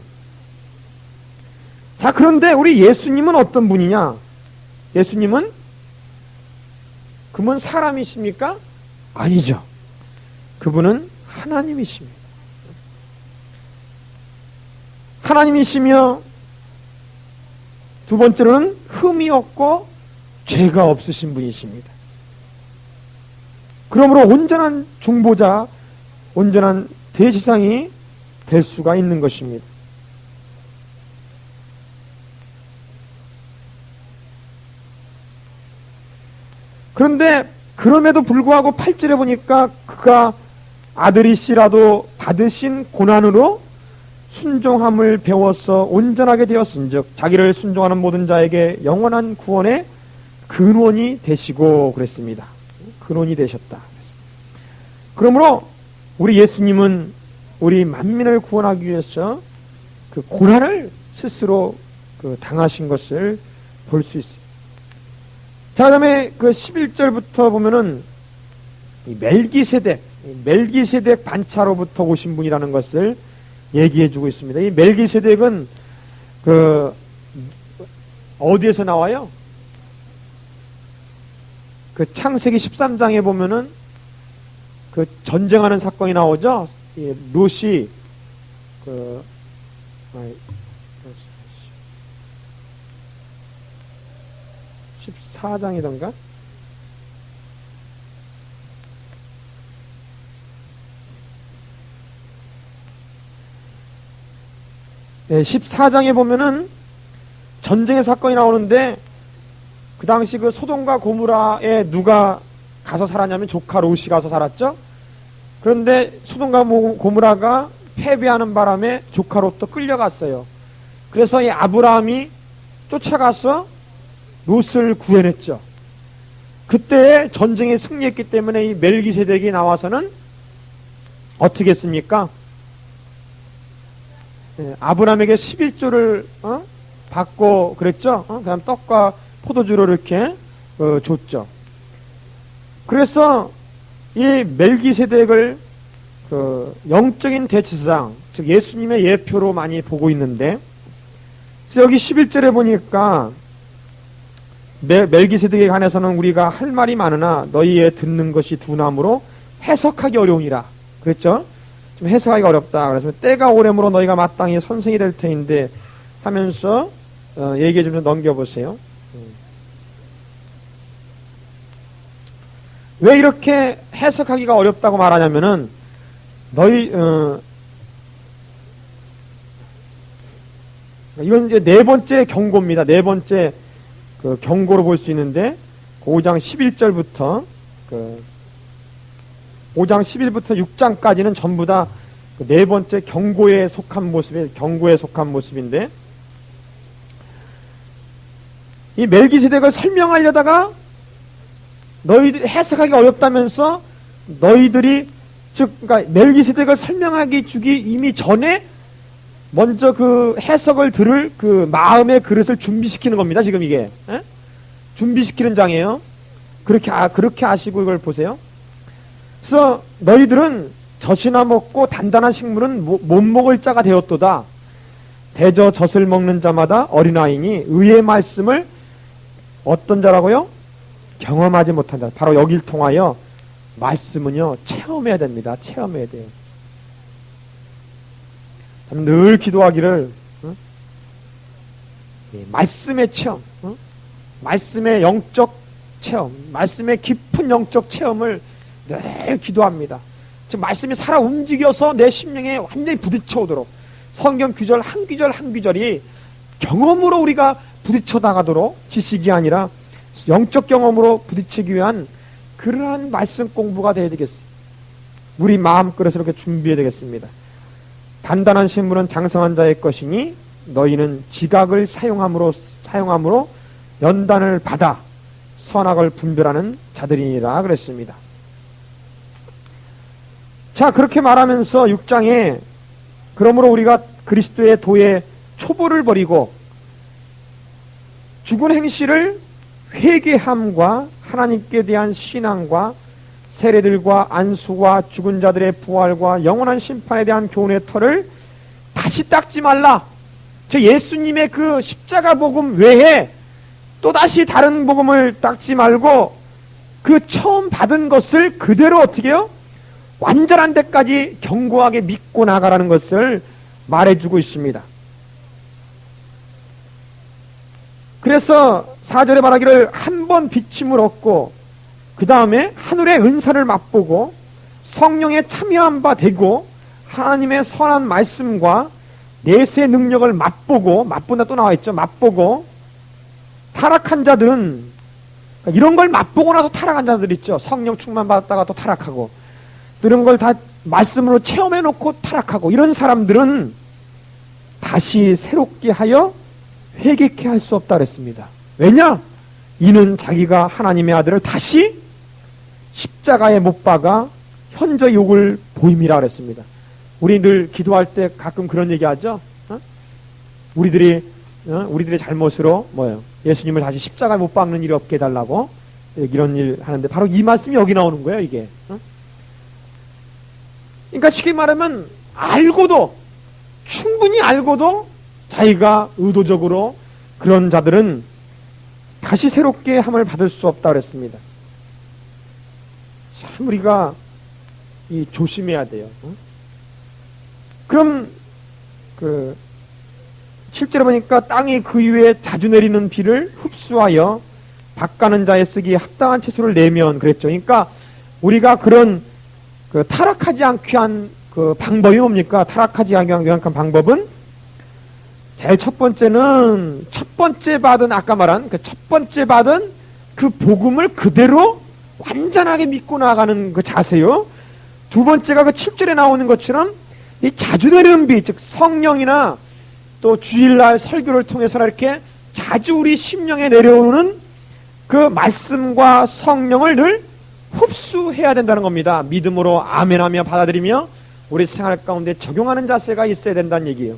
자, 그런데 우리 예수님은 어떤 분이냐? 예수님은 그분 사람이십니까? 아니죠. 그분은 하나님이십니다. 하나님이시며 두 번째로는 흠이 없고 죄가 없으신 분이십니다. 그러므로 온전한 중보자, 온전한 대제사장이 될 수가 있는 것입니다. 그런데 그럼에도 불구하고 8절에 보니까 그가 아들이시라도 받으신 고난으로 순종함을 배워서 온전하게 되었은즉 자기를 순종하는 모든 자에게 영원한 구원의 근원이 되시고 그랬습니다. 근원이 되셨다. 그러므로 우리 예수님은 우리 만민을 구원하기 위해서 그 고난을 스스로 당하신 것을 볼 수 있습니다. 자, 그 다음에 그 11절부터 보면은 이 멜기세덱 반차로부터 오신 분이라는 것을 얘기해 주고 있습니다. 이 멜기세덱은 어디에서 나와요? 그 창세기 13장에 보면은 그 전쟁하는 사건이 나오죠? 롯이 14장이던가? 네, 14장에 보면은 전쟁의 사건이 나오는데 그 당시 그 소돔과 고무라에 누가 가서 살았냐면 조카 롯이 가서 살았죠. 그런데 소돔과 고무라가 패배하는 바람에 조카 롯도 끌려갔어요. 그래서 이 아브라함이 쫓아가서 롯을 구해냈죠. 그때 전쟁에 승리했기 때문에 이 멜기세덱이 나와서는 어떻게 했습니까? 아브라함에게 11조를 받고 그랬죠. 그다음 떡과 포도주를 이렇게 줬죠. 그래서 이 멜기세덱을 영적인 대제사장, 즉 예수님의 예표로 많이 보고 있는데, 그래서 여기 11절에 보니까 멜기세덱에 관해서는 우리가 할 말이 많으나 너희의 듣는 것이 둔함으로 해석하기 어려우니라 그랬죠. 좀 해석하기가 어렵다. 그래서 때가 오래므로 너희가 마땅히 선생이 될 테인데 하면서 얘기해 좀 넘겨보세요. 왜 이렇게 해석하기가 어렵다고 말하냐면은 이건 이제 네 번째 경고입니다. 네 번째 그 경고로 볼 수 있는데 5장 11절부터 5장 11부터 6장까지는 전부 다 네 번째 경고에 속한 모습인데, 이 멜기세덱을 설명하려다가 너희들이 해석하기 어렵다면서 너희들이 그러니까 멜기세덱을 설명하기 주기 이미 전에 먼저 그 해석을 들을 그 마음의 그릇을 준비시키는 겁니다. 지금 이게 준비시키는 장이에요. 그렇게 아시고 이걸 보세요. 그래서 너희들은 젖이나 먹고 단단한 식물은 못 먹을 자가 되었도다. 대저 젖을 먹는 자마다 어린아이니 의의 말씀을 어떤 자라고요? 경험하지 못한 자. 바로 여길 통하여 말씀은요 체험해야 됩니다. 체험해야 돼요. 늘 기도하기를 말씀의 체험, 말씀의 영적 체험, 말씀의 깊은 영적 체험을 늘 기도합니다. 지금 말씀이 살아 움직여서 내 심령에 완전히 부딪혀 오도록, 성경 구절 한 구절 한 구절이 경험으로 우리가 부딪혀 나가도록, 지식이 아니라 영적 경험으로 부딪히기 위한 그러한 말씀 공부가 되어야 되겠습니다. 우리 마음그릇을 이렇게 준비해야 되겠습니다. 단단한 식물은 장성한 자의 것이니 너희는 지각을 사용함으로 연단을 받아 선악을 분별하는 자들이니라 그랬습니다. 자, 그렇게 말하면서 6장에 그러므로 우리가 그리스도의 도의 초보를 버리고 죽은 행실을 회개함과 하나님께 대한 신앙과 세례들과 안수와 죽은 자들의 부활과 영원한 심판에 대한 교훈의 털을 다시 닦지 말라. 저 예수님의 그 십자가 복음 외에 또다시 다른 복음을 닦지 말고 그 처음 받은 것을 그대로 어떻게 해요? 완전한 데까지 견고하게 믿고 나가라는 것을 말해주고 있습니다. 그래서 4절에 말하기를 한 번 비침을 얻고 그 다음에 하늘의 은사를 맛보고 성령에 참여한 바 되고 하나님의 선한 말씀과 내세의 능력을 맛본다 또 나와있죠. 맛보고 타락한 자들은 이런 걸 맛보고 나서 타락한 자들 있죠. 성령 충만 받았다가 또 타락하고 이런 걸 다 말씀으로 체험해 놓고 타락하고 이런 사람들은 다시 새롭게 하여 회개케 할 수 없다 그랬습니다. 왜냐? 이는 자기가 하나님의 아들을 다시 십자가에 못 박아 현저 욕을 보임이라 그랬습니다. 우리 늘 기도할 때 가끔 그런 얘기 하죠. 우리들의 잘못으로 뭐예요? 예수님을 다시 십자가에 못 박는 일이 없게 해달라고 이런 일 하는데 바로 이 말씀이 여기 나오는 거예요. 이게. 그러니까 쉽게 말하면 충분히 알고도 자기가 의도적으로 그런 자들은 다시 새롭게 함을 받을 수 없다 그랬습니다. 참 우리가 조심해야 돼요. 그럼 실제로 보니까 땅이 그 위에 자주 내리는 비를 흡수하여 밭가는 자에 쓰기에 합당한 채소를 내면 그랬죠. 그러니까 우리가 그런 타락하지 않게 한 그 방법이 뭡니까? 타락하지 않게 한 방법은 제일 첫 번째는 첫 번째 받은 아까 말한 그 첫 번째 받은 그 복음을 그대로 완전하게 믿고 나가는 그 자세요. 두 번째가 그 7절에 나오는 것처럼 이 자주 내리는 비, 즉 성령이나 또 주일날 설교를 통해서 이렇게 자주 우리 심령에 내려오는 그 말씀과 성령을 늘 흡수해야 된다는 겁니다. 믿음으로 아멘하며 받아들이며 우리 생활 가운데 적용하는 자세가 있어야 된다는 얘기예요.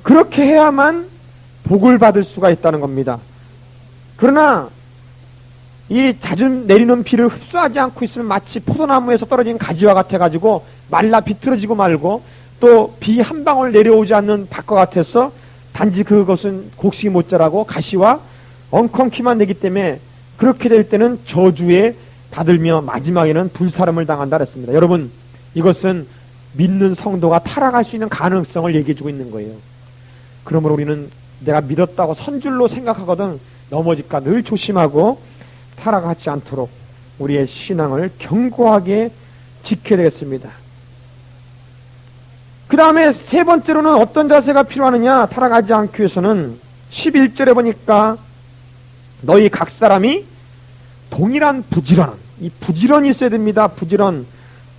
그렇게 해야만 복을 받을 수가 있다는 겁니다. 그러나 이 자주 내리는 비를 흡수하지 않고 있으면 마치 포도나무에서 떨어진 가지와 같아가지고 말라 비틀어지고 말고 또 비 한 방울 내려오지 않는 밭과 같아서 단지 그것은 곡식이 못 자라고 가시와 엉겅퀴만 내기 때문에 그렇게 될 때는 저주에 받으며 마지막에는 불사름을 당한다 그랬습니다. 여러분, 이것은 믿는 성도가 타락할 수 있는 가능성을 얘기해주고 있는 거예요. 그러므로 우리는 내가 믿었다고 선줄로 생각하거든 넘어질까 늘 조심하고 타락하지 않도록 우리의 신앙을 견고하게 지켜야 되겠습니다. 그 다음에 세 번째로는 어떤 자세가 필요하느냐? 타락하지 않기 위해서는 11절에 보니까 너희 각 사람이 동일한 부지런, 이 부지런이 있어야 됩니다. 부지런.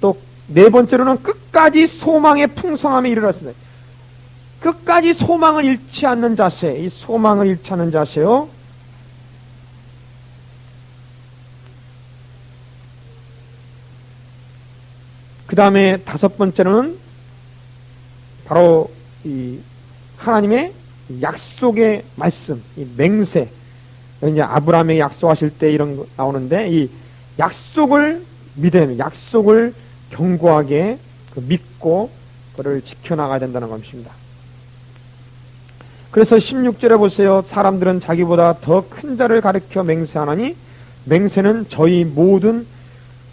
또 네 번째로는 끝까지 소망의 풍성함에 이르렀습니다. 끝까지 소망을 잃지 않는 자세, 이 소망을 잃지 않는 자세요. 그 다음에 다섯 번째로는 바로 이 하나님의 약속의 말씀, 이 맹세. 이제 아브라함에게 약속하실 때 이런 거 나오는데 이 약속을 믿어야 됩니다. 약속을 견고하게 믿고 그를 지켜나가야 된다는 것입니다. 그래서 16절에 보세요. 사람들은 자기보다 더 큰 자를 가리켜 맹세하나니 맹세는 저희 모든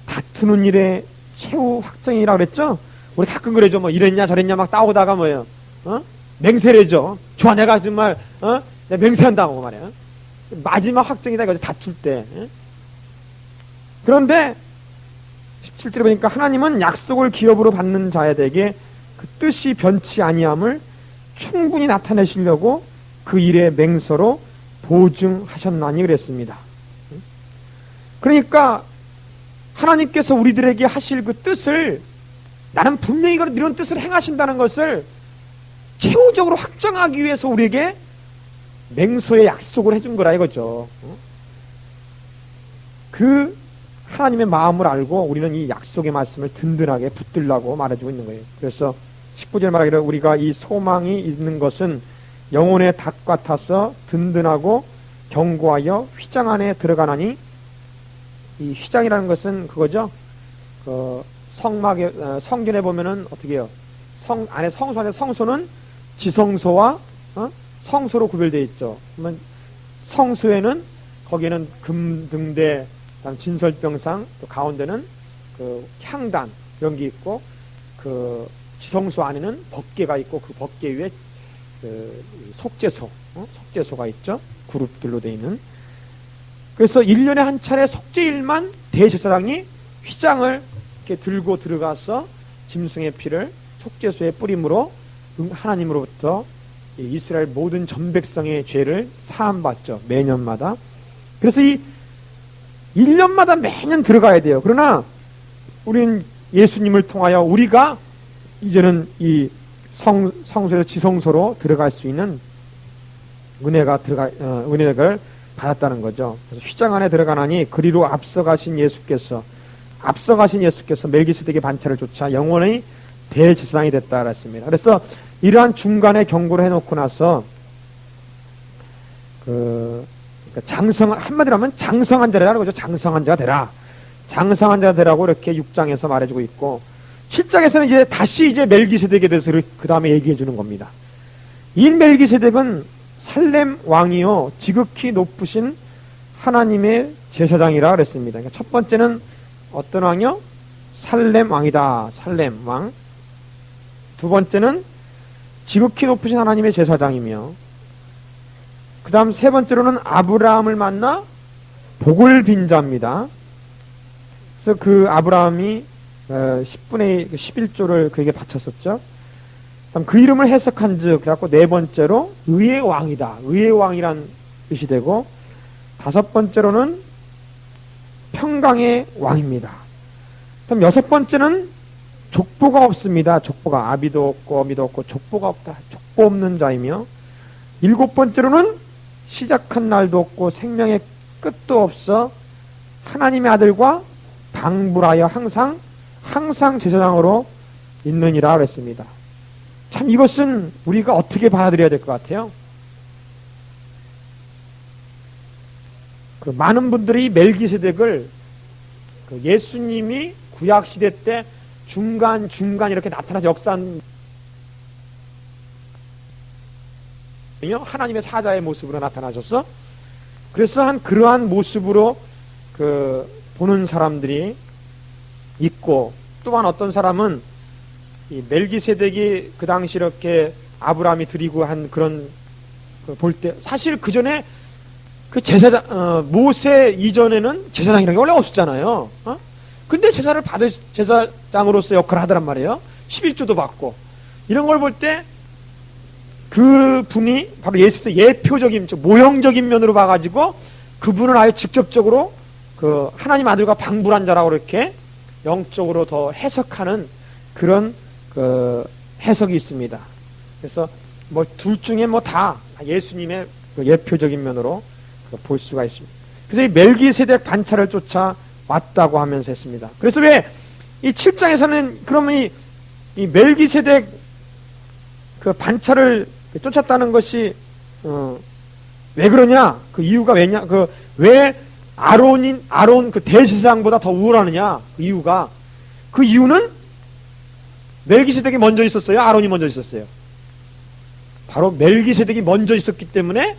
다투는 일의 최후 확정이라고 그랬죠. 우리 가끔 그러죠. 뭐 이랬냐 저랬냐 막 싸우다가 뭐예요. 맹세를 해죠. 좋아 내가 정말 내가 맹세한다고 말이야. 마지막 확정이다 이거죠. 다툴 때. 그런데 17절에 보니까 하나님은 약속을 기업으로 받는 자에게 그 뜻이 변치 아니함을 충분히 나타내시려고 그 일의 맹서로 보증하셨나니 그랬습니다. 그러니까 하나님께서 우리들에게 하실 그 뜻을 나는 분명히 이런 뜻을 행하신다는 것을 최후적으로 확정하기 위해서 우리에게 맹서의 약속을 해준 거라 이거죠. 그 하나님의 마음을 알고 우리는 이 약속의 말씀을 든든하게 붙들라고 말해주고 있는 거예요. 그래서 19절 말하기를 우리가 이 소망이 있는 것은 영혼의 닭 같아서 든든하고 견고하여 휘장 안에 들어가나니 이 휘장이라는 것은 그거죠. 성막에 성전에 보면은 어떻게 해요? 안에 성소 안에 성소는 지성소와 성소로 구별되어 있죠. 그러면 성소에는 거기에는 금등대, 진설병상, 또 가운데는 그 향단 이런 게 있고, 그 지성소 안에는 법궤가 있고, 그 법궤 위에 그 속죄소, 속죄소가 있죠. 그룹들로 되어 있는. 그래서 1년에 한 차례 속죄일만 대제사장이 휘장을 이렇게 들고 들어가서 짐승의 피를 속죄소에 뿌림으로 하나님으로부터 이스라엘 모든 전 백성의 죄를 사함받죠. 매년마다. 그래서 이 1년마다 매년 들어가야 돼요. 그러나 우리는 예수님을 통하여 우리가 이제는 이 성소에서 지성소로 들어갈 수 있는 은혜를 받았다는 거죠. 그래서 휘장 안에 들어가나니 그리로 앞서가신 예수께서 멜기세덱의 반차를 쫓아 영원히 대제사장이 됐다 그랬습니다. 그래서 이러한 중간에 경고를 해놓고 나서 한마디로 하면 장성한 자라는 거죠. 장성한 자 되라. 장성한 자 되라고 이렇게 6장에서 말해주고 있고, 7장에서는 이제 다시 이제 멜기세덱에 대해서 그 다음에 얘기해 주는 겁니다. 이 멜기세덱은 살렘 왕이요 지극히 높으신 하나님의 제사장이라 그랬습니다. 그러니까 첫 번째는 어떤 왕이요? 살렘 왕이다. 살렘 왕. 두 번째는 지극히 높으신 하나님의 제사장이며, 그 다음 세 번째로는 아브라함을 만나 복을 빈 자입니다. 그래서 그 아브라함이 10분의 11조를 그에게 바쳤었죠. 그다음 그 이름을 해석한 즉, 그래갖고 네 번째로 의의 왕이다. 의의 왕이란 뜻이 되고, 다섯 번째로는 평강의 왕입니다. 그다음 여섯 번째는 족보가 없습니다. 족보가 아비도 없고 어미도 없고 족보가 없다. 족보 없는 자이며, 일곱 번째로는 시작한 날도 없고 생명의 끝도 없어 하나님의 아들과 방불하여 항상 제사장으로 있느니라 그랬습니다. 참 이것은 우리가 어떻게 받아들여야 될 것 같아요? 그 많은 분들이 멜기세덱을 예수님이 구약시대 때 중간 이렇게 나타나서 역사한 하나님의 사자의 모습으로 나타나셔서, 그래서 그러한 모습으로 보는 사람들이 있고, 또한 어떤 사람은 이 멜기세덱이 그 당시 이렇게 아브라함이 드리고 한 그런 볼 때, 사실 그 전에 그 모세 이전에는 제사장이라는 게 원래 없었잖아요. 근데 제사장으로서 역할을 하더란 말이에요. 11조도 받고. 이런 걸 볼 때 그 분이 바로 예수의 예표적인, 모형적인 면으로 봐가지고 그분을 아예 직접적으로 그 하나님 아들과 방불한 자라고 이렇게 영적으로 더 해석하는 그런 해석이 있습니다. 그래서 뭐 둘 중에 뭐 다 예수님의 예표적인 면으로 볼 수가 있습니다. 그래서 이 멜기세덱 반차를 쫓아 왔다고 하면서 했습니다. 그래서 왜 이 7장에서는 그러면 이 멜기세덱 그 반차를 쫓았다는 것이 왜 그러냐? 그 이유가 왜냐? 왜 아론 그 대제사장보다 더 우월하느냐? 그 이유는 멜기세덱이 먼저 있었어요? 아론이 먼저 있었어요? 바로 멜기세덱이 먼저 있었기 때문에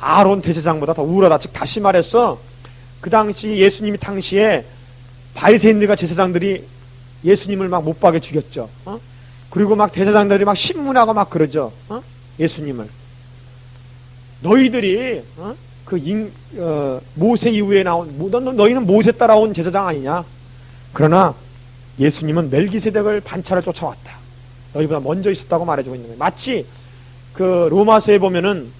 아론 대제사장보다 더 우월하다. 즉 다시 말해서 그 당시 예수님이 당시에 바리새인들과 제사장들이 예수님을 막 못 박에 죽였죠. 그리고 막 대제사장들이 막 신문하고 막 그러죠. 예수님을. 너희들이 모세 이후에 나온 너희는 모세 따라온 제사장 아니냐? 그러나 예수님은 멜기세덱을 반차를 쫓아왔다. 너희보다 먼저 있었다고 말해주고 있는 거예요. 마치 그 로마서에 보면은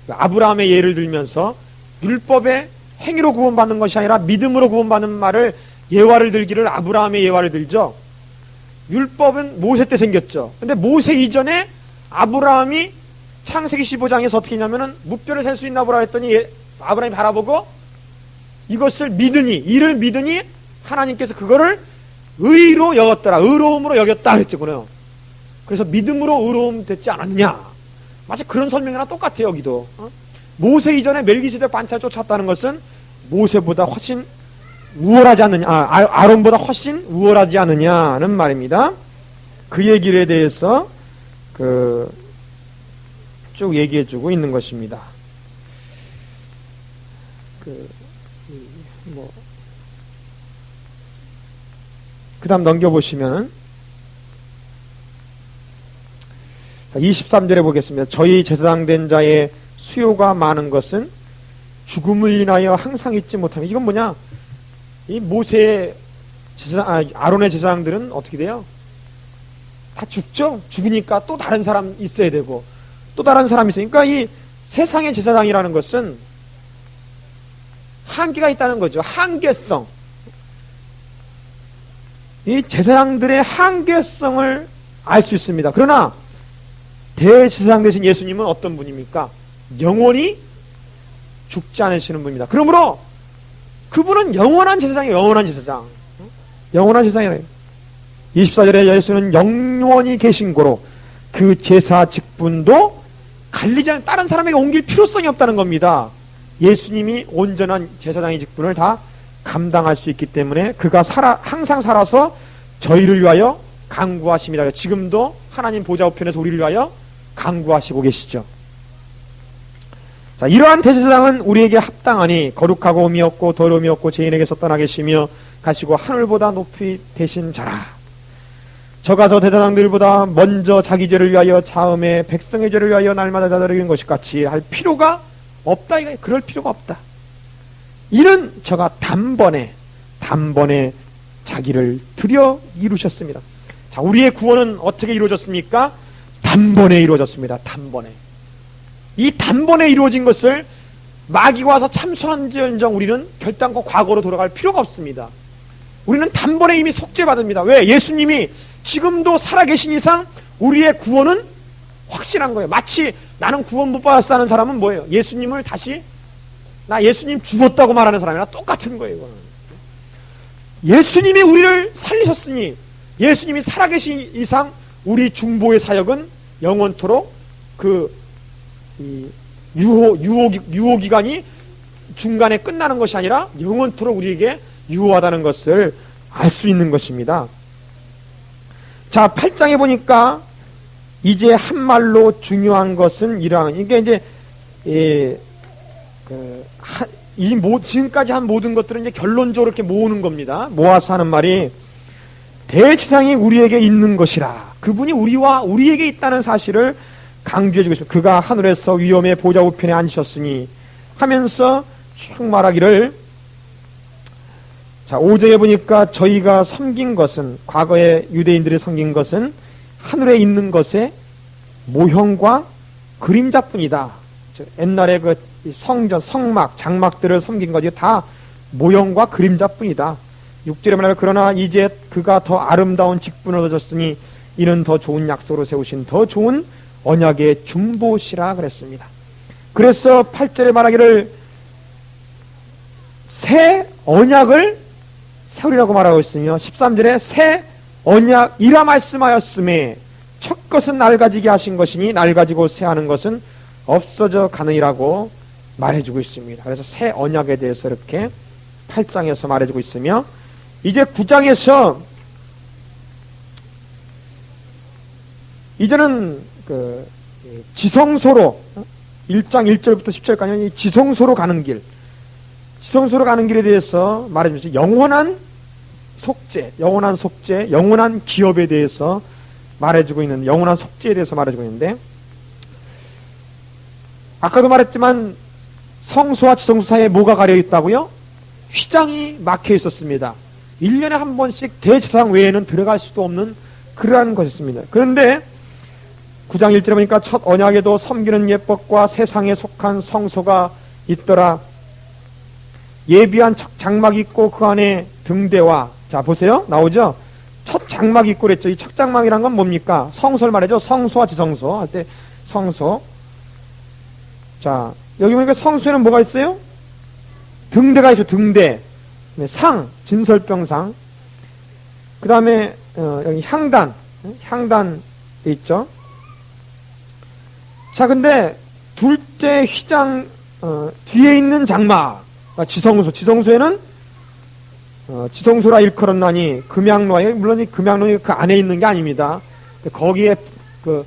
아브라함의 예를 들면서 율법의 행위로 구원받는 것이 아니라 믿음으로 구원받는 말을 예화를 들기를 아브라함의 예화를 들죠. 율법은 모세 때 생겼죠. 근데 모세 이전에 아브라함이 창세기 15장에서 어떻게 했냐면은 무뼈를 셀 수 있나 보라 했더니 아브라함이 바라보고 이를 믿으니 하나님께서 그거를 의로 여겼더라. 의로움으로 여겼다 그랬죠. 그래서 믿음으로 의로움 됐지 않았냐. 마치 그런 설명이랑 똑같아요. 여기도. 모세 이전에 멜기세덱 반차를 쫓았다는 것은 모세보다 훨씬 우월하지 않느냐, 아론보다 훨씬 우월하지 않느냐는 말입니다. 그 얘기에 대해서 쭉 얘기해주고 있는 것입니다. 그 다음 넘겨보시면 23절에 보겠습니다. 저희 제사장된 자의 수요가 많은 것은 죽음을 인하여 항상 잊지 못하며, 이건 뭐냐? 이 모세의 아론의 제사장들은 어떻게 돼요? 다 죽죠? 죽으니까 또 다른 사람 있어야 되고, 또 다른 사람이 있어요. 그러니까 이 세상의 제사장이라는 것은 한계가 있다는 거죠. 한계성. 이 제사장들의 한계성을 알 수 있습니다. 그러나 대제사장 되신 예수님은 어떤 분입니까? 영원히 죽지 않으시는 분입니다. 그러므로 그분은 영원한 제사장이에요. 영원한 제사장. 영원한 제사장이에요. 24절에 예수는 영원히 계신 고로 그 제사 직분도 갈리지 않는 다른 사람에게 옮길 필요성이 없다는 겁니다. 예수님이 온전한 제사장의 직분을 다 감당할 수 있기 때문에 그가 항상 살아서 저희를 위하여 간구하십니다. 지금도 하나님 보좌 우편에서 우리를 위하여 간구하시고 계시죠. 자, 이러한 대제사장은 우리에게 합당하니 거룩하고 의미 없고 더러움이 없고 죄인에게서 떠나 계시며 가시고 하늘보다 높이 되신 자라. 저가 저 대제사장들보다 먼저 자기 죄를 위하여 자음에 백성의 죄를 위하여 날마다 자들이는 것이 같이 할 필요가 없다. 이거 그럴 필요가 없다. 이는 저가 단번에 자기를 드려 이루셨습니다. 자, 우리의 구원은 어떻게 이루어졌습니까? 단번에 이루어졌습니다. 단번에. 이 단번에 이루어진 것을 마귀가 와서 참소한지언정 우리는 결단코 과거로 돌아갈 필요가 없습니다. 우리는 단번에 이미 속죄받습니다. 왜? 예수님이 지금도 살아계신 이상 우리의 구원은 확실한 거예요. 마치 나는 구원 못 받았어 하는 사람은 뭐예요? 예수님을 다시 나 예수님 죽었다고 말하는 사람이랑 똑같은 거예요. 이거는. 예수님이 우리를 살리셨으니 예수님이 살아계신 이상 우리 중보의 사역은 영원토록 유효 기간이 중간에 끝나는 것이 아니라 영원토록 우리에게 유효하다는 것을 알 수 있는 것입니다. 자, 8장에 보니까 이제 한말로 중요한 것은 이러한, 이게 이제 지금까지 한 모든 것들은 이제 결론적으로 이렇게 모으는 겁니다. 모아서 하는 말이 대지상이 우리에게 있는 것이라. 그분이 우리에게 있다는 사실을 강조해주고 있습니다. 그가 하늘에서 위엄의 보좌 우편에 앉으셨으니 하면서 쭉 말하기를, 자, 5절에 보니까 저희가 섬긴 것은, 과거에 유대인들이 섬긴 것은 하늘에 있는 것의 모형과 그림자뿐이다. 옛날에 그 성전, 성막, 장막들을 섬긴 것이 다 모형과 그림자뿐이다. 6절에 말하면 그러나 이제 그가 더 아름다운 직분을 얻었으니 이는 더 좋은 약속으로 세우신 더 좋은 언약의 중보시라 그랬습니다. 그래서 8절에 말하기를 새 언약을 세우리라고 말하고 있으며 13절에 새 언약이라 말씀하였음에 첫 것은 낡아지게 하신 것이니 낡아지고 새하는 것은 없어져 가느니라고 말해주고 있습니다. 그래서 새 언약에 대해서 이렇게 8장에서 말해주고 있으며 이제 9장에서 이제는 지성소로 1장 1절부터 10절까지 지성소로 가는 길에 대해서 말해주면서 영원한 속죄, 영원한 기업에 대해서 말해주고 있는, 영원한 속죄에 대해서 말해주고 있는데, 아까도 말했지만 성소와 지성소 사이에 뭐가 가려 있다고요? 휘장이 막혀 있었습니다. 1년에 한 번씩 대제사장 외에는 들어갈 수도 없는 그러한 것이었습니다. 그런데 9장 1절에 보니까 첫 언약에도 섬기는 예법과 세상에 속한 성소가 있더라. 예비한 첫 장막이 있고 그 안에 등대와, 자 보세요, 나오죠? 첫 장막이 있고 그랬죠. 이 첫 장막이란 건 뭡니까? 성소를 말하죠. 성소와 지성소 할 때 성소. 자, 여기 보니까 성소에는 뭐가 있어요? 등대가 있죠. 등대. 네, 상, 진설병상. 그 다음에 여기 향단 있죠. 자, 근데 둘째 휘장 뒤에 있는 장막, 지성소에는 지성소라 일컬었나니 금양로에, 물론 이 금양로가 그 안에 있는 게 아닙니다. 거기에 그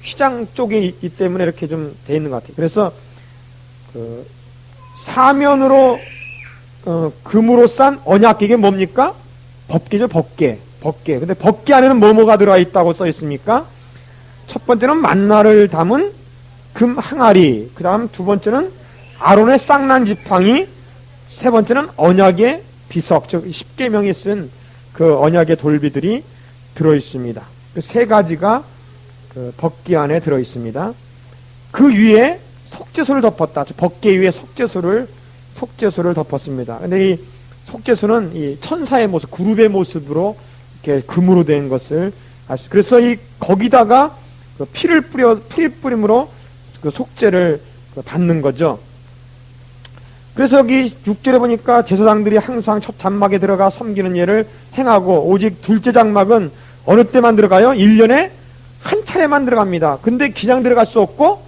휘장 쪽에 있기 때문에 이렇게 좀 돼 있는 것 같아요. 그래서 그 사면으로 금으로 싼 언약, 이게 뭡니까? 법궤죠, 법궤. 법궤. 근데 법궤 안에는 뭐가 들어가 있다고 써 있습니까? 첫 번째는 만나를 담은 금 항아리, 그 다음 두 번째는 아론의 쌍난 지팡이, 세 번째는 언약의 비석, 즉 십계명이 쓴 그 언약의 돌비들이 들어 있습니다. 그 세 가지가 그 법궤 안에 들어 있습니다. 그 위에 속죄소를 덮었다. 법궤 위에 속죄소를 덮었습니다. 근데 이 속죄소는 이 천사의 모습, 그룹의 모습으로 이렇게 금으로 된 것을 알 수. 그래서 이 거기다가 그 피를 뿌림으로 그 속죄를 받는 거죠. 그래서 여기 6절에 보니까 제사장들이 항상 첫 장막에 들어가 섬기는 예를 행하고, 오직 둘째 장막은 어느 때만 들어가요? 1년에 한 차례만 들어갑니다. 근데 기장 들어갈 수 없고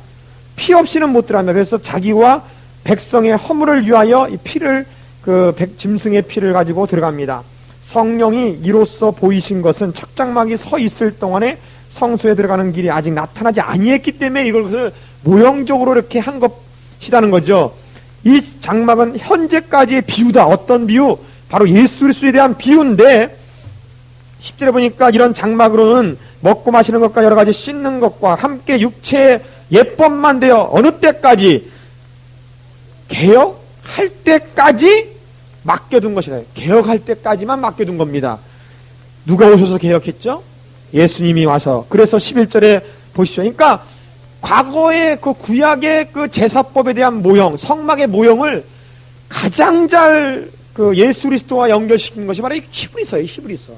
피 없이는 못 들어갑니다. 그래서 자기와 백성의 허물을 위하여 이 피를, 그 짐승의 피를 가지고 들어갑니다. 성령이 이로써 보이신 것은 첫 장막이 서 있을 동안에 성소에 들어가는 길이 아직 나타나지 아니했기 때문에 이것을 모형적으로 이렇게 한 것이라는 거죠. 이 장막은 현재까지의 비유다. 어떤 비유? 바로 예수 그리스도에 대한 비유인데, 10절에 보니까 이런 장막으로는 먹고 마시는 것과 여러 가지 씻는 것과 함께 육체의 예법만 되어 어느 때까지? 개혁할 때까지 맡겨둔 것이다. 개혁할 때까지만 맡겨둔 겁니다. 누가 오셔서 개혁했죠? 예수님이 와서. 그래서 11절에 보시죠. 그러니까 과거의 그 구약의 그 제사법에 대한 모형, 성막의 모형을 가장 잘 그 예수 그리스도와 연결시킨 것이 바로 이 히브리서예요. 히브리서.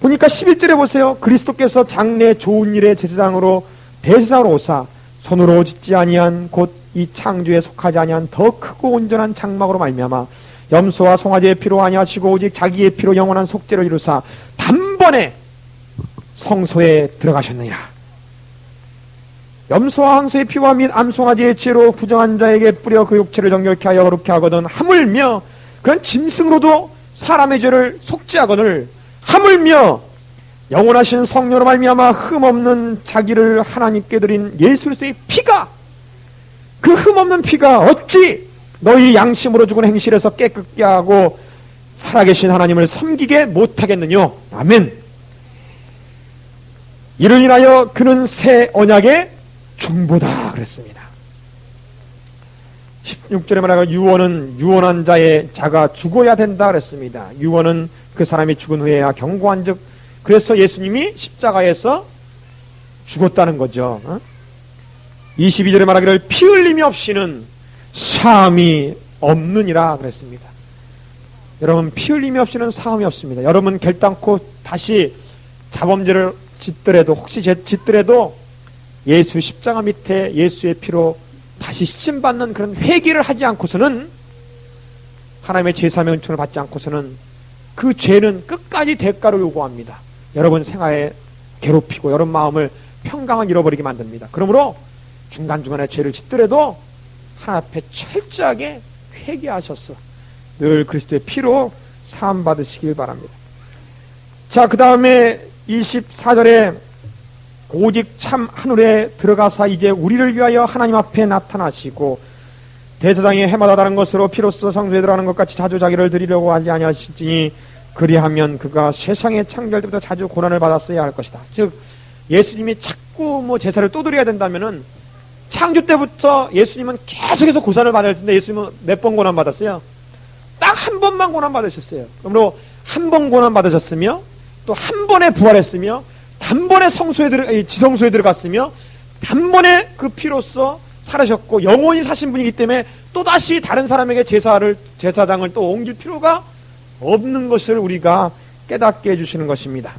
보니까 11절에 보세요. 그리스도께서 장래 좋은 일의 제사장으로 대제사장으로 오사 손으로 짓지 아니한 곧 이 창조에 속하지 아니한 더 크고 온전한 장막으로 말미암아 염소와 송아지의 피로 아니하시고 오직 자기의 피로 영원한 속죄를 이루사 단번에 성소에 들어가셨느니라. 염소와 항소의 피와 및 암송아지의 지혜로 부정한 자에게 뿌려 그 육체를 정결케 하여 거룩케 하거든 하물며 그런 짐승으로도 사람의 죄를 속죄하거늘 하물며 영원하신 성령으로 말미암아 흠없는 자기를 하나님께 드린 예수 그리스도의 피가, 그 흠없는 피가 어찌 너희 양심으로 죽은 행실에서 깨끗게 하고 살아계신 하나님을 섬기게 못하겠느냐. 아멘. 이를 인하여 그는 새 언약의 중보다 그랬습니다. 16절에 말하고 유언한 자의 자가 죽어야 된다 그랬습니다. 유언은 그 사람이 죽은 후에야 경고한 즉, 그래서 예수님이 십자가에서 죽었다는 거죠. 22절에 말하기를 피 흘림이 없이는 사함이 없느니라 그랬습니다. 여러분, 피 흘림이 없이는 사함이 없습니다. 여러분 결단코 다시 자범죄를 짓더라도, 혹시 짓더라도 예수 십자가 밑에 예수의 피로 다시 씻임받는 그런 회개를 하지 않고서는, 하나님의 제사의 은총을 받지 않고서는 그 죄는 끝까지 대가를 요구합니다. 여러분 생활에 괴롭히고 여러분 마음을 평강을 잃어버리게 만듭니다. 그러므로 중간중간에 죄를 짓더라도 하나님 앞에 철저하게 회개하셔서 늘 그리스도의 피로 사함 받으시길 바랍니다. 자, 그 다음에 24절에 오직 참 하늘에 들어가사 이제 우리를 위하여 하나님 앞에 나타나시고 대제사장이 해마다 다른 것으로 피로써 성소에 들어가는 것 같이 자주 자기를 드리려고 하지 아니하시지니 그리하면 그가 세상의 창조할 때부터 자주 고난을 받았어야 할 것이다. 즉 예수님이 자꾸 뭐 제사를 또 드려야 된다면은 창조 때부터 예수님은 계속해서 고난을 받을 텐데 예수님은 몇 번 고난 받았어요? 딱 한 번만 고난 받으셨어요. 그러므로 한 번 고난 받으셨으며 또 한 번에 부활했으며 단번에 지성소에 들어갔으며 단번에 그 피로써 살으셨고 영원히 사신 분이기 때문에 또다시 다른 사람에게 제사장을 또 옮길 필요가 없는 것을 우리가 깨닫게 해주시는 것입니다.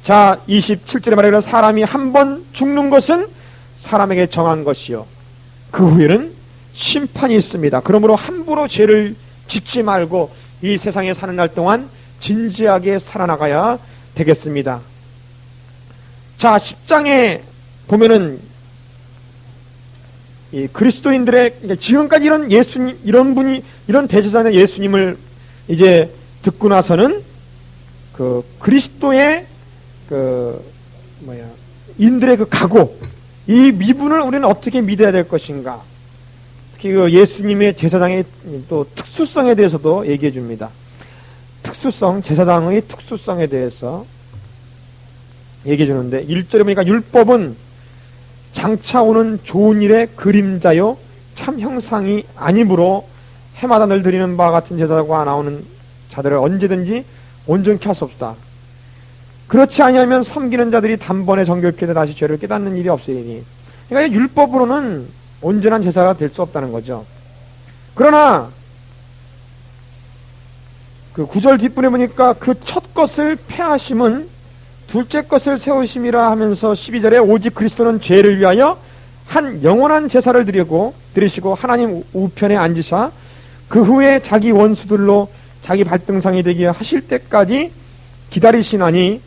자, 27절에 말하기를 사람이 한 번 죽는 것은 사람에게 정한 것이요 그 후에는 심판이 있습니다. 그러므로 함부로 죄를 짓지 말고 이 세상에 사는 날 동안 진지하게 살아나가야 되겠습니다. 자, 10장에 보면은 이 그리스도인들의 지금까지 이런 대제사장 예수님을 이제 듣고 나서는 그 그리스도의 그 인들의 그 각오, 이 미분을 우리는 어떻게 믿어야 될 것인가? 특히 그 예수님의 제사장의 또 특수성에 대해서도 얘기해 줍니다. 특수성, 제사장의 특수성에 대해서 얘기해 주는데 1절에 보니까 율법은 장차 오는 좋은 일의 그림자요 참 형상이 아니므로 해마다 늘 드리는 바와 같은 제사가 나오는 자들을 언제든지 온전케 할 수 없다. 그렇지 아니하면 섬기는 자들이 단번에 정결케 되어 다시 죄를 깨닫는 일이 없으리니. 그러니까 율법으로는 온전한 제사가 될 수 없다는 거죠. 그러나 그 9절 뒷분에 보니까 그 첫 것을 패하심은 둘째 것을 세우심이라 하면서 12절에 오직 그리스도는 죄를 위하여 한 영원한 제사를 드리시고 하나님 우편에 앉으사 그 후에 자기 원수들로 자기 발등상이 되게 하실 때까지 기다리시나니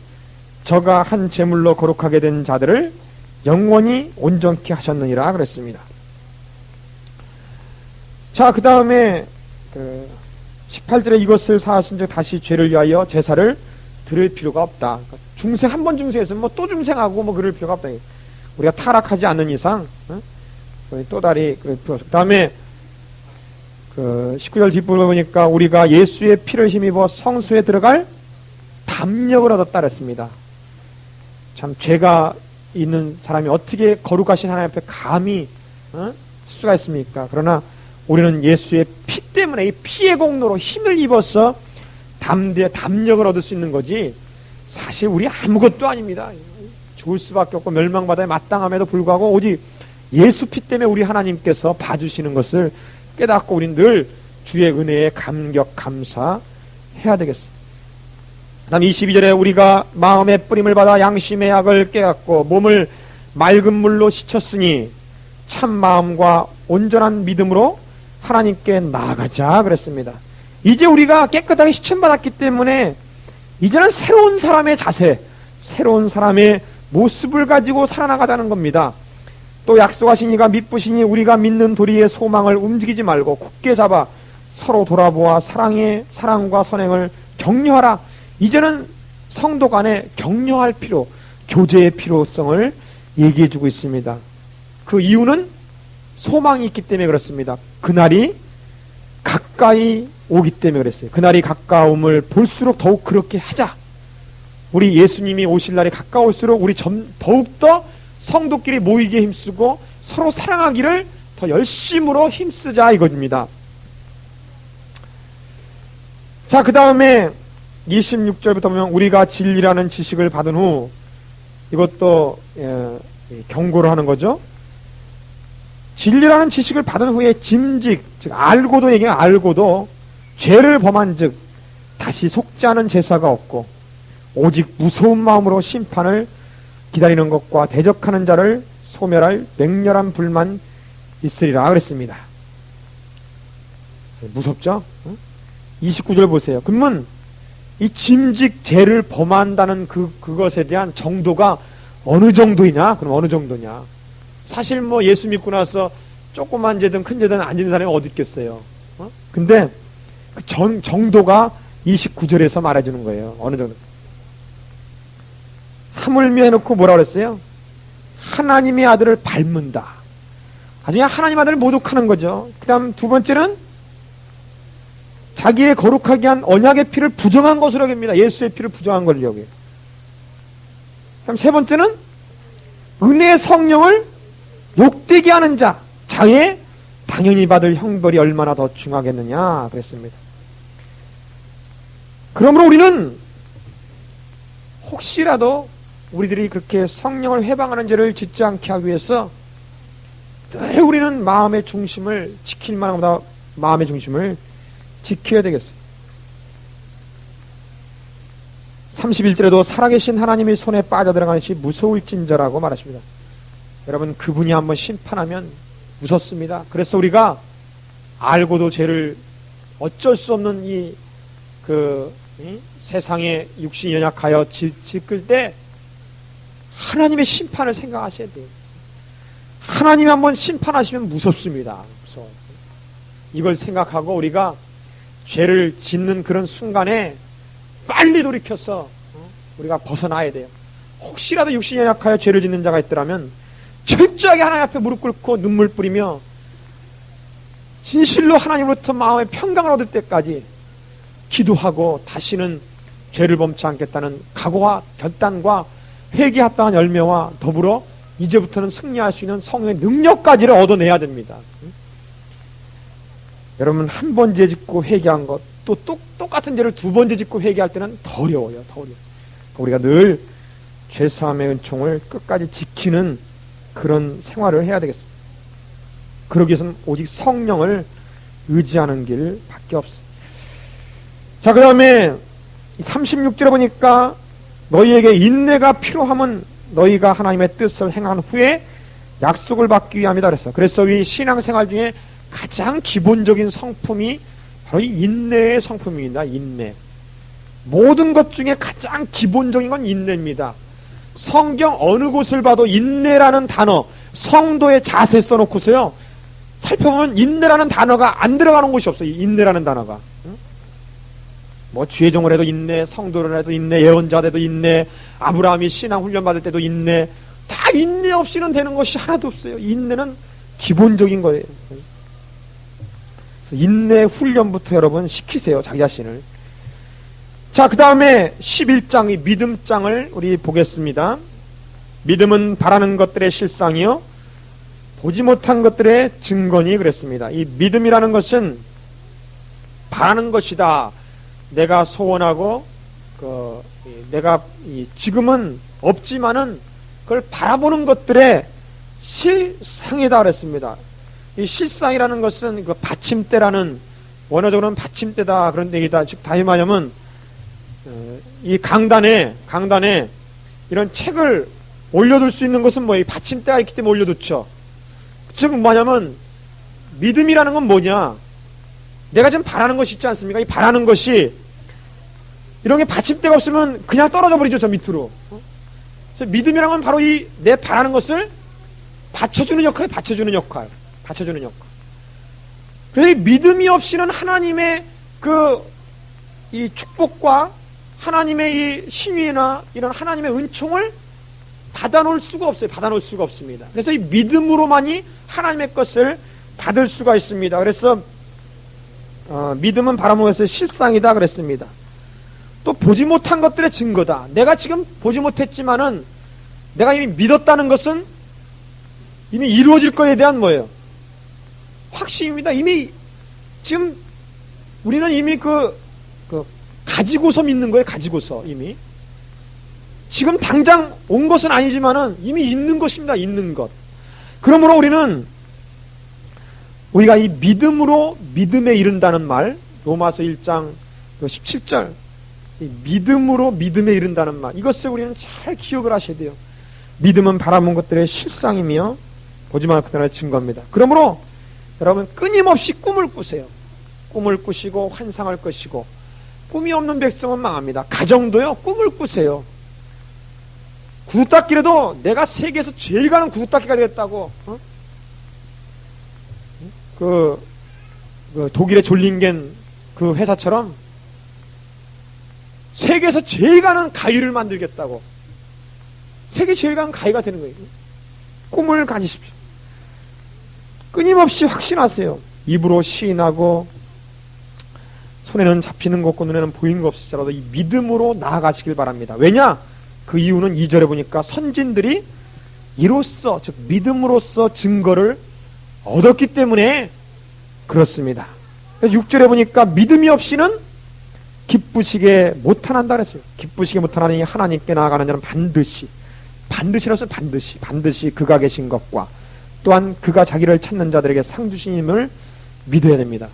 저가 한 제물로 거룩하게 된 자들을 영원히 온전케 하셨느니라 그랬습니다. 자, 그 다음에 18절에 이것을 사하신즉 다시 죄를 위하여 제사를 드릴 필요가 없다. 중생 한 번 중생했으면 뭐 또 중생하고 그럴 필요가 없다. 우리가 타락하지 않는 이상 또 다리 그 다음에 19절 뒷부분에 보니까 우리가 예수의 피를 힘입어 성소에 들어갈 담력을 얻었다 그랬습니다. 참 죄가 있는 사람이 어떻게 거룩하신 하나님 앞에 감히 수가 있습니까? 그러나 우리는 예수의 피 때문에 이 피의 공로로 힘을 입어서 담력을 얻을 수 있는 거지 사실 우리 아무것도 아닙니다. 죽을 수밖에 없고 멸망받아야 마땅함에도 불구하고 오직 예수 피 때문에 우리 하나님께서 봐주시는 것을 깨닫고 우린 늘 주의 은혜에 감격 감사해야 되겠습니다. 그 다음 22절에 우리가 마음의 뿌림을 받아 양심의 약을 깨닫고 몸을 맑은 물로 씻었으니 참 마음과 온전한 믿음으로 하나님께 나아가자 그랬습니다. 이제 우리가 깨끗하게 씻음받았기 때문에 이제는 새로운 사람의 자세, 새로운 사람의 모습을 가지고 살아나가자는 겁니다. 또 약속하신 이가 믿으시니 우리가 믿는 도리의 소망을 움직이지 말고 굳게 잡아 서로 돌아보아 사랑과 선행을 격려하라. 이제는 성도 간에 격려할 필요, 교제의 필요성을 얘기해주고 있습니다. 그 이유는 소망이 있기 때문에 그렇습니다. 그날이 가까이 오기 때문에 그랬어요. 그날이 가까움을 볼수록 더욱 그렇게 하자. 우리 예수님이 오실 날이 가까울수록 우리 더욱더 성도끼리 모이기에 힘쓰고 서로 사랑하기를 더 열심으로 힘쓰자 이겁니다. 자, 그 다음에 26절부터 보면 우리가 진리라는 지식을 받은 후 이것도 경고를 하는 거죠. 진리라는 지식을 받은 후에 짐직, 즉 알고도 얘기해요. 알고도 죄를 범한 즉 다시 속지 않은 제사가 없고 오직 무서운 마음으로 심판을 기다리는 것과 대적하는 자를 소멸할 맹렬한 불만 있으리라 그랬습니다. 무섭죠? 29절 보세요. 그러면 이 짐직 죄를 범한다는 그것에 대한 정도가 어느 정도이냐? 그럼 어느 정도냐? 사실 뭐 예수 믿고 나서 조그만 죄든 큰 죄든 안 지는 사람이 어디 있겠어요? 근데 그 정도가 29절에서 말해주는 거예요. 어느 정도. 하물며 해놓고 뭐라 그랬어요? 하나님의 아들을 밟는다. 나중에 하나님 아들을 모독하는 거죠. 그 다음 두 번째는 자기의 거룩하게 한 언약의 피를 부정한 것으로 여깁니다. 예수의 피를 부정한 것을 여겨요. 그럼 세 번째는 은혜의 성령을 욕되게 하는 자, 자에 당연히 받을 형벌이 얼마나 더 중하겠느냐 그랬습니다. 그러므로 우리는 혹시라도 우리들이 그렇게 성령을 회방하는 죄를 짓지 않게 하기 위해서 늘 우리는 마음의 중심을 지킬 만한 것보다 마음의 중심을 지켜야 되겠어요. 31절에도 살아계신 하나님의 손에 빠져들어가는 것이 무서울진저라고 말하십니다. 여러분, 그분이 한번 심판하면 무섭습니다. 그래서 우리가 알고도 죄를 어쩔 수 없는 이 세상에 육신이 연약하여 짓을 때 하나님의 심판을 생각하셔야 돼요. 하나님이 한번 심판하시면 무섭습니다. 무서워. 이걸 생각하고 우리가 죄를 짓는 그런 순간에 빨리 돌이켜서 우리가 벗어나야 돼요. 혹시라도 육신에 약하여 죄를 짓는 자가 있더라면 철저하게 하나님 앞에 무릎 꿇고 눈물 뿌리며 진실로 하나님으로부터 마음의 평강을 얻을 때까지 기도하고 다시는 죄를 범치 않겠다는 각오와 결단과 회개합당한 열매와 더불어 이제부터는 승리할 수 있는 성령의 능력까지를 얻어내야 됩니다. 여러분, 한 번 죄 짓고 회개한 것, 또 똑같은 죄를 두 번 죄 짓고 회개할 때는 더 어려워요. 더 어려워요. 우리가 늘 죄사함의 은총을 끝까지 지키는 그런 생활을 해야 되겠습니다. 그러기 위해서는 오직 성령을 의지하는 길밖에 없습니다. 자, 그 다음에 36절에 보니까 너희에게 인내가 필요함은 너희가 하나님의 뜻을 행한 후에 약속을 받기 위함이다 그랬어. 그래서 이 신앙생활 중에 가장 기본적인 성품이 바로 이 인내의 성품입니다. 인내. 모든 것 중에 가장 기본적인 건 인내입니다. 성경 어느 곳을 봐도 인내라는 단어, 성도의 자세 써놓고서요, 살펴보면 인내라는 단어가 안 들어가는 곳이 없어요. 인내라는 단어가. 뭐 주의종을 해도 인내, 성도를 해도 인내, 예언자 해도 인내, 아브라함이 신앙 훈련 받을 때도 인내, 다 인내 없이는 되는 것이 하나도 없어요. 인내는 기본적인 거예요. 인내 훈련부터 여러분 시키세요, 자기 자신을. 자, 그 다음에 11장, 이 믿음장을 우리 보겠습니다. 믿음은 바라는 것들의 실상이요 보지 못한 것들의 증거니 그랬습니다. 이 믿음이라는 것은 바라는 것이다. 내가 소원하고 내가 지금은 없지만은 그걸 바라보는 것들의 실상이다 그랬습니다. 이 실상이라는 것은 그 받침대라는, 원어적으로는 받침대다 그런 얘기다. 즉 다시 말하면 이 강단에 이런 책을 올려둘 수 있는 것은 이 받침대가 있기 때문에 올려뒀죠. 즉 뭐냐면 믿음이라는 건 뭐냐, 내가 지금 바라는 것이 있지 않습니까? 이 바라는 것이 이런 게 받침대가 없으면 그냥 떨어져 버리죠, 저 밑으로. 그래서 믿음이라는 건 바로 이 내 바라는 것을 받쳐주는 역할. 그래서 이 믿음이 없이는 하나님의 이 축복과 하나님의 이 신위나 이런 하나님의 은총을 받아놓을 수가 없습니다. 그래서 이 믿음으로만이 하나님의 것을 받을 수가 있습니다. 그래서 믿음은 바라보는 것의 실상이다 그랬습니다. 또 보지 못한 것들의 증거다. 내가 지금 보지 못했지만은 내가 이미 믿었다는 것은 이미 이루어질 것에 대한 뭐예요? 확신입니다. 이미 지금 우리는 이미 가지고서 믿는 거예요. 가지고서 이미 지금 당장 온 것은 아니지만은 이미 있는 것입니다. 있는 것. 그러므로 우리가 이 믿음으로 믿음에 이른다는 말, 로마서 1장 17절, 이 믿음으로 믿음에 이른다는 말, 이것을 우리는 잘 기억을 하셔야 돼요. 믿음은 바라본 것들의 실상이며 보지 말고 그날의 증거입니다. 그러므로 여러분 끊임없이 꿈을 꾸세요. 꿈을 꾸시고 환상을 꾸시고. 꿈이 없는 백성은 망합니다. 가정도요, 꿈을 꾸세요. 구두 닦기라도 내가 세계에서 제일 가는 구두 닦기가 되겠다고. 독일의 졸링겐 그 회사처럼 세계에서 제일 가는 가위를 만들겠다고. 세계 제일 가는 가위가 되는 거예요. 꿈을 가지십시오. 끊임없이 확신하세요. 입으로 시인하고 손에는 잡히는 것 없고 눈에는 보이는 것 없을지라도 이 믿음으로 나아가시길 바랍니다. 왜냐? 그 이유는 2절에 보니까 선진들이 이로써, 즉 믿음으로써 증거를 얻었기 때문에 그렇습니다. 6절에 보니까 믿음이 없이는 기쁘시게 못하난다 그랬어요. 기쁘시게 못하나니 하나님께 나아가는 자는 반드시라서 반드시 그가 계신 것과 또한 그가 자기를 찾는 자들에게 상 주시님을 믿어야 됩니다.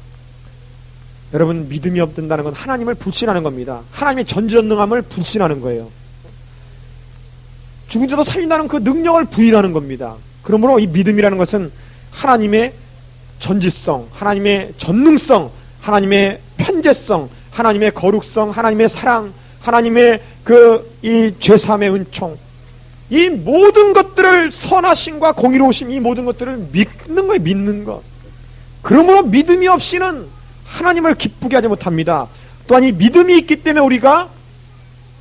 여러분, 믿음이 없든다는 건 하나님을 불신하는 겁니다. 하나님의 전지전능함을 불신하는 거예요. 죽은 자도 살린다는 그 능력을 부인하는 겁니다. 그러므로 이 믿음이라는 것은 하나님의 전지성, 하나님의 전능성, 하나님의 편재성, 하나님의 거룩성, 하나님의 사랑, 하나님의 이 죄사함의 은총, 이 모든 것들을, 선하심과 공의로우심, 이 모든 것들을 믿는 거예요. 믿는 것. 그러므로 믿음이 없이는 하나님을 기쁘게 하지 못합니다. 또한 이 믿음이 있기 때문에 우리가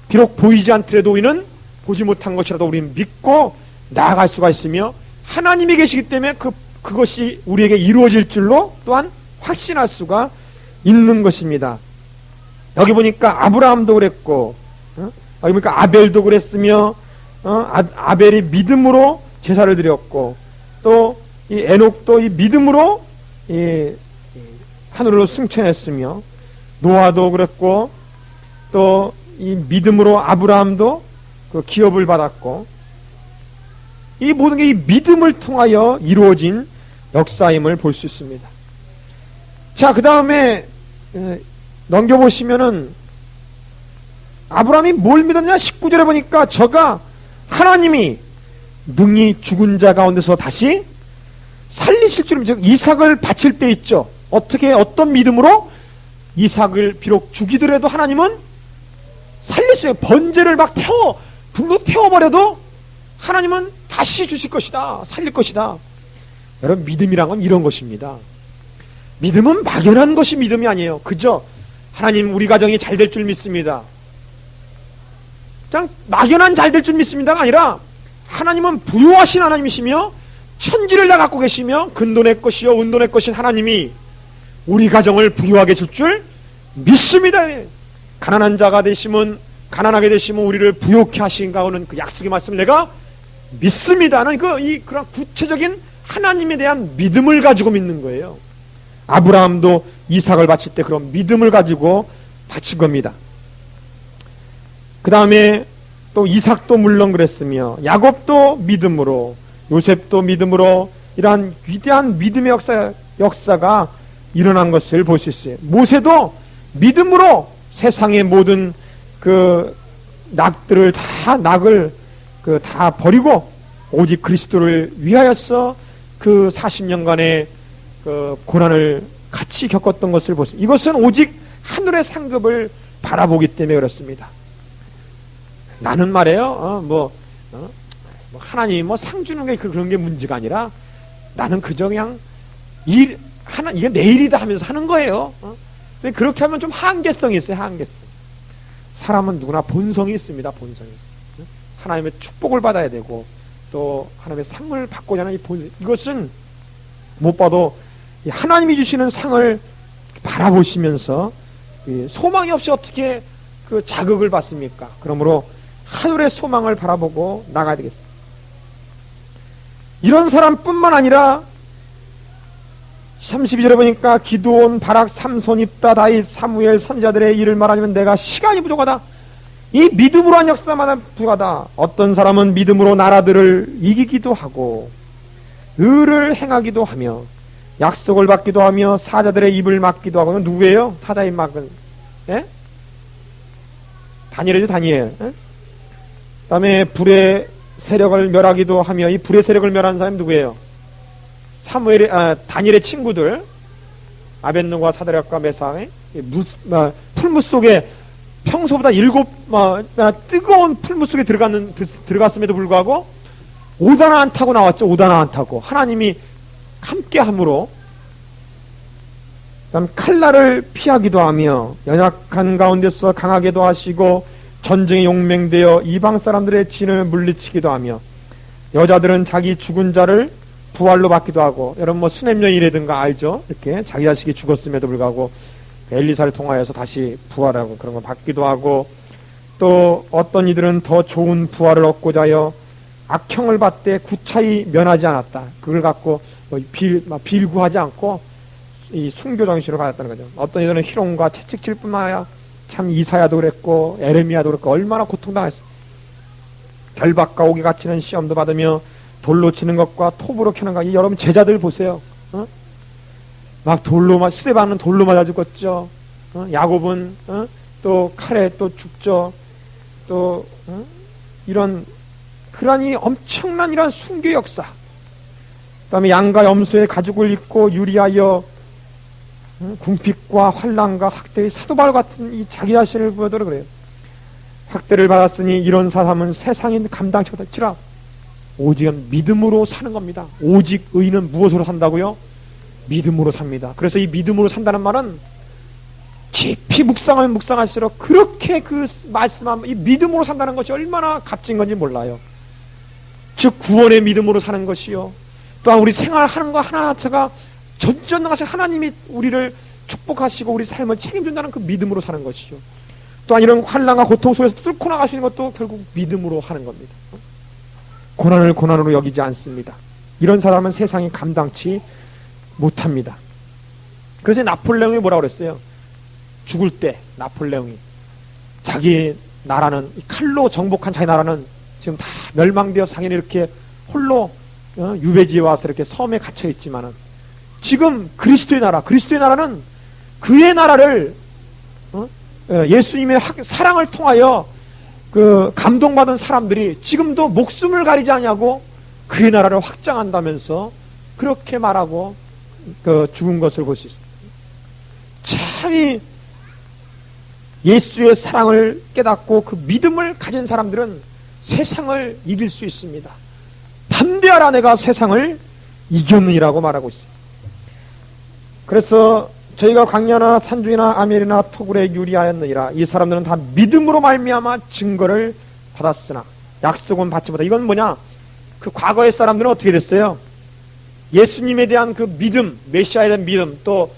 비록 보이지 않더라도 우리는 보지 못한 것이라도 우리는 믿고 나아갈 수가 있으며 하나님이 계시기 때문에 그것이 우리에게 이루어질 줄로 또한 확신할 수가 있는 것입니다. 여기 보니까 아브라함도 그랬고 여기 보니까 아벨도 그랬으며 아벨이 믿음으로 제사를 드렸고 또 이 에녹도 이 믿음으로 하늘로 승천했으며 노아도 그랬고 또 이 믿음으로 아브라함도 그 기업을 받았고 이 모든 게 이 믿음을 통하여 이루어진 역사임을 볼 수 있습니다. 자, 그 다음에 넘겨보시면은 아브라함이 뭘 믿었냐? 19절에 보니까 저가 하나님이 능히 죽은 자 가운데서 다시 살리실 줄, 즉 이삭을 바칠 때 있죠. 어떤 믿음으로? 이삭을 비록 죽이더라도 하나님은 살렸어요. 번제를 막 불로 태워버려도 하나님은 다시 주실 것이다. 살릴 것이다. 여러분, 믿음이란 건 이런 것입니다. 믿음은 막연한 것이 믿음이 아니에요. 그저 하나님 우리 가정이 잘 될 줄 믿습니다. 그냥 막연한 잘 될 줄 믿습니다가 아니라 하나님은 부유하신 하나님이시며 천지를 다 갖고 계시며 근도 내 것이요 은도 내 것인 하나님이 우리 가정을 부유하게 줄 줄 믿습니다. 가난한 자가 되시면 가난하게 되시면 우리를 부유케 하신가 하는 그 약속의 말씀을 내가 믿습니다는 그런 구체적인 하나님에 대한 믿음을 가지고 믿는 거예요. 아브라함도 이삭을 바칠 때 그런 믿음을 가지고 바친 겁니다. 그 다음에 또 이삭도 물론 그랬으며 야곱도 믿음으로 요셉도 믿음으로 이러한 위대한 믿음의 역사가 일어난 것을 볼 수 있어요. 모세도 믿음으로 세상의 모든 그 낙을 다 버리고 오직 그리스도를 위하여서 그 40년간의 그 고난을 같이 겪었던 것을 보습니다. 이것은 오직 하늘의 상급을 바라보기 때문에 그렇습니다. 나는 말이에요. 하나님이 상 주는 게 그런 게 문제가 아니라 나는 그저 그냥 이게 내일이다 하면서 하는 거예요. 근데 그렇게 하면 좀 한계성이 있어요. 한계성. 사람은 누구나 본성이 있습니다. 본성이. 하나님의 축복을 받아야 되고 또 하나님의 상을 받고자 하는 이 본성. 이것은 못 봐도 하나님이 주시는 상을 바라보시면서 소망이 없이 어떻게 그 자극을 받습니까? 그러므로 하늘의 소망을 바라보고 나가야 되겠습니다. 이런 사람뿐만 아니라 32절에 보니까 기드온, 바락, 삼손, 입다, 다윗, 사무엘, 선지자들의 일을 말하면 내가 시간이 부족하다. 이 믿음으로 한 역사마다 부족하다. 어떤 사람은 믿음으로 나라들을 이기기도 하고 의를 행하기도 하며 약속을 받기도 하며 사자들의 입을 막기도 하고. 누구예요? 사자의 입 막은? 예? 다니엘이죠. 다니엘. 예? 그 다음에 불의 세력을 멸하기도 하며 이 불의 세력을 멸한 사람이 누구예요? 다니엘의 친구들 아벳노가 사드락과 메삭 풀무 속에 평소보다 7 뜨거운 풀무 속에 들어갔음에도 불구하고 오다나 안 타고 나왔죠. 오다나 안 타고 하나님이 함께함으로. 그다음 칼날을 피하기도 하며 연약한 가운데서 강하게도 하시고 전쟁에 용맹되어 이방 사람들의 진을 물리치기도 하며 여자들은 자기 죽은 자를 부활로 받기도 하고. 여러분 수냄 여인이라든가 알죠? 이렇게 자기 자식이 죽었음에도 불구하고 엘리사를 통하여서 다시 부활하고 그런 걸 받기도 하고. 또 어떤 이들은 더 좋은 부활을 얻고자 하여 악형을 받되 구차히 면하지 않았다. 그걸 갖고 빌구하지 않고 이 순교 정신으로 받았다는 거죠. 어떤 이들은 희롱과 채찍질 뿐만 아니라 참 이사야도 그랬고 에레미야도 그랬고 얼마나 고통당했습니다. 결박과 옥에 갇히는 시험도 받으며 돌로 치는 것과 톱으로 켜는 것. 여러분 제자들 보세요. 막 스데반은 돌로 맞아 죽었죠. 야곱은 또 칼에 또 죽죠. 또 그러니 엄청난 이런 순교 역사. 그다음에 양과 염소의 가죽을 입고 유리하여 궁핍과 환난과 학대의 사도바울 같은 이 자기 자신을 보여더라 그래요. 학대를 받았으니 이런 사람은 세상인 감당치 못할지라 오직 믿음으로 사는 겁니다. 오직 의인은 무엇으로 산다고요? 믿음으로 삽니다. 그래서 이 믿음으로 산다는 말은 깊이 묵상하면 묵상할수록 그렇게 그 말씀한 이 믿음으로 산다는 것이 얼마나 값진 건지 몰라요. 즉 구원의 믿음으로 사는 것이요, 또한 우리 생활하는 거 하나하나가 전전능하신 하나님이 우리를 축복하시고 우리 삶을 책임진다는 그 믿음으로 사는 것이요, 또한 이런 환난과 고통 속에서 뚫고 나가시는 것도 결국 믿음으로 하는 겁니다. 고난을 고난으로 여기지 않습니다. 이런 사람은 세상이 감당치 못합니다. 그래서 나폴레옹이 뭐라고 그랬어요? 죽을 때 나폴레옹이 자기 나라는 칼로 정복한 자기 나라는 지금 다 멸망되어 상인이 이렇게 홀로 유배지에 와서 이렇게 섬에 갇혀 있지만은 지금 그리스도의 나라는 그의 나라를 예수님의 사랑을 통하여 그 감동받은 사람들이 지금도 목숨을 가리지 않냐고 그의 나라를 확장한다면서 그렇게 말하고 그 죽은 것을 볼 수 있습니다. 참이 예수의 사랑을 깨닫고 그 믿음을 가진 사람들은 세상을 이길 수 있습니다. 담대하라, 내가 세상을 이겼느니라고 말하고 있습니다. 그래서 저희가 광야나 산중이나 아멜이나 토굴에 유리하였느니라. 이 사람들은 다 믿음으로 말미암아 증거를 받았으나 약속은 받지 못하다. 이건 뭐냐? 그 과거의 사람들은 어떻게 됐어요? 예수님에 대한 그 믿음, 메시아에 대한 믿음, 또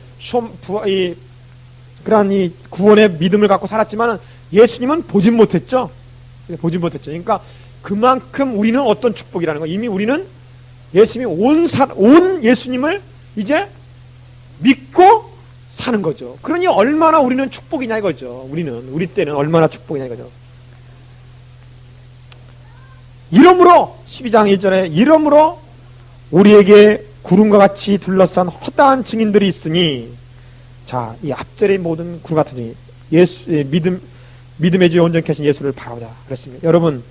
그러한 이 구원의 믿음을 갖고 살았지만 예수님은 보진 못했죠. 그러니까 그만큼 우리는 어떤 축복이라는 거, 이미 우리는 예수님이 온 예수님을 이제 믿고 사는 거죠. 그러니 얼마나 우리는 축복이냐 이거죠. 우리 때는 얼마나 축복이냐 이거죠. 이러므로 12장 1절에 이러므로 우리에게 구름과 같이 둘러싼 허다한 증인들이 있으니, 자, 이 앞절의 모든 구름 같은 증인, 믿음의 주에 온전케 하신 예수를 바라보자 그랬습니다. 여러분,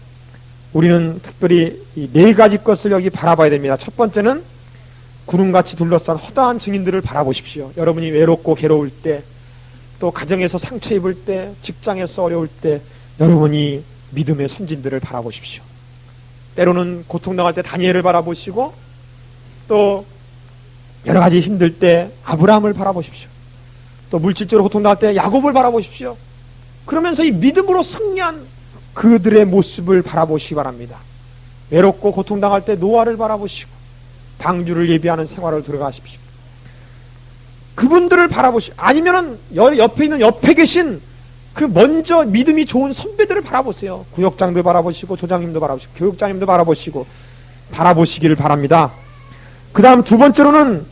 우리는 특별히 이 네 가지 것을 여기 바라봐야 됩니다. 첫 번째는 구름같이 둘러싼 허다한 증인들을 바라보십시오. 여러분이 외롭고 괴로울 때, 또 가정에서 상처 입을 때, 직장에서 어려울 때 여러분이 믿음의 선진들을 바라보십시오. 때로는 고통당할 때 다니엘을 바라보시고, 또 여러 가지 힘들 때 아브라함을 바라보십시오. 또 물질적으로 고통당할 때 야곱을 바라보십시오. 그러면서 이 믿음으로 승리한 그들의 모습을 바라보시기 바랍니다. 외롭고 고통당할 때 노아를 바라보시고 방주를 예비하는 생활을 들어가십시오. 그분들을 바라보시고, 아니면은 옆에 계신 그 먼저 믿음이 좋은 선배들을 바라보세요. 구역장도 바라보시고 조장님도 바라보시고 교육장님도 바라보시기를 바랍니다. 그 다음 두 번째로는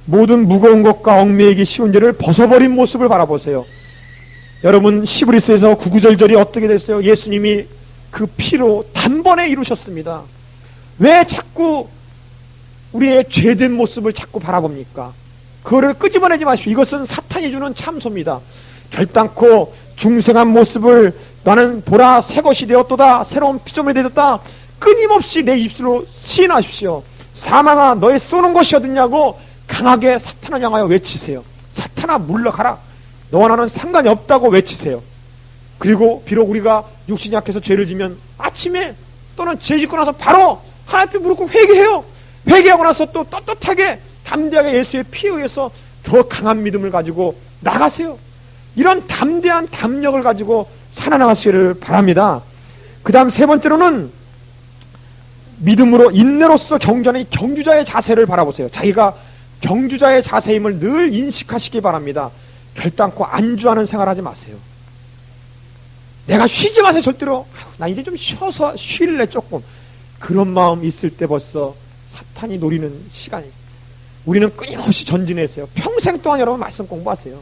모든 무거운 것과 얽매이기 쉬운 죄를 벗어버린 모습을 바라보세요. 여러분, 히브리서에서 구구절절이 어떻게 됐어요? 예수님이 그 피로 단번에 이루셨습니다. 왜 자꾸 우리의 죄된 모습을 자꾸 바라봅니까? 그거를 끄집어내지 마십시오. 이것은 사탄이 주는 참소입니다. 결단코 중생한 모습을 나는 보라 새 것이 되었도다, 새로운 피조물이 되었다, 끊임없이 내 입술로 시인하십시오. 사망아, 너의 쏘는 것이 어딨냐고 강하게 사탄을 향하여 외치세요. 사탄아, 물러가라. 너와 나는 상관이 없다고 외치세요. 그리고 비록 우리가 육신이 약해서 죄를 지면 아침에 또는 죄 짓고 나서 바로 하나님 앞에 무릎 꿇고 회개해요. 회개하고 나서 또 떳떳하게 담대하게 예수의 피에 의해서 더 강한 믿음을 가지고 나가세요. 이런 담대한 담력을 가지고 살아나가시기를 바랍니다. 그 다음 세 번째로는 믿음으로 인내로서 경전의 경주자의 자세를 바라보세요. 자기가 경주자의 자세임을 늘 인식하시기 바랍니다. 결단코 안주하는 생활하지 마세요. 내가 쉬지 마세요. 절대로. 나 이제 좀 쉬어서 쉴래 조금. 그런 마음 있을 때 벌써 사탄이 노리는 시간이에요. 우리는 끊임없이 전진했어요. 평생 동안 여러분 말씀 공부하세요.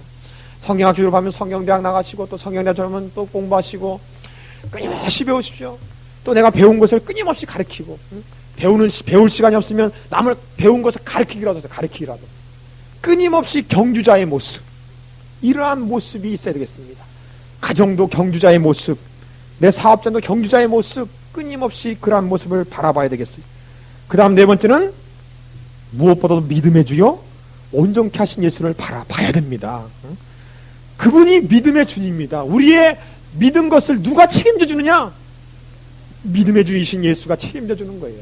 성경학 교육을 하면 성경대학 나가시고, 또 성경대학 졸업하면 또 공부하시고, 끊임없이 배우십시오. 또 내가 배운 것을 끊임없이 가르치고, 배울 시간이 없으면 남을 배운 것을 가르치기라도 하세요. 가르치기라도. 끊임없이 경주자의 모습, 이러한 모습이 있어야 되겠습니다. 가정도 경주자의 모습, 내 사업자도 경주자의 모습, 끊임없이 그러한 모습을 바라봐야 되겠어요. 그 다음 네 번째는 무엇보다도 믿음의 주요 온전케 하신 예수를 바라봐야 됩니다. 그분이 믿음의 주님입니다. 우리의 믿은 것을 누가 책임져 주느냐? 믿음의 주이신 예수가 책임져 주는 거예요.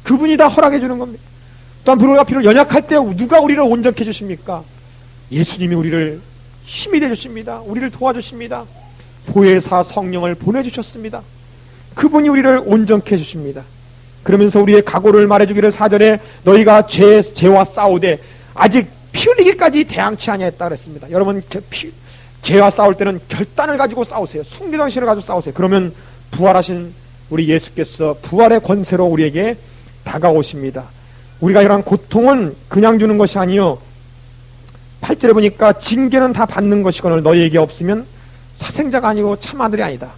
그분이 다 허락해 주는 겁니다. 또한 우리가 비록 연약할 때 누가 우리를 온전케 해주십니까? 예수님이 우리를 힘이 되주십니다. 우리를 도와주십니다. 보혜사 성령을 보내주셨습니다. 그분이 우리를 온전케 해주십니다. 그러면서 우리의 각오를 말해주기를 4절에 너희가 죄와 싸우되 아직 피 흘리기까지 대항치 아니했다 그랬습니다. 여러분 죄와 싸울 때는 결단을 가지고 싸우세요. 숭배정신을 가지고 싸우세요. 그러면 부활하신 우리 예수께서 부활의 권세로 우리에게 다가오십니다. 우리가 이러한 고통은 그냥 주는 것이 아니요 8절에 보니까 징계는 다 받는 것이거늘 너희에게 없으면 사생자가 아니고 참 아들이 아니다.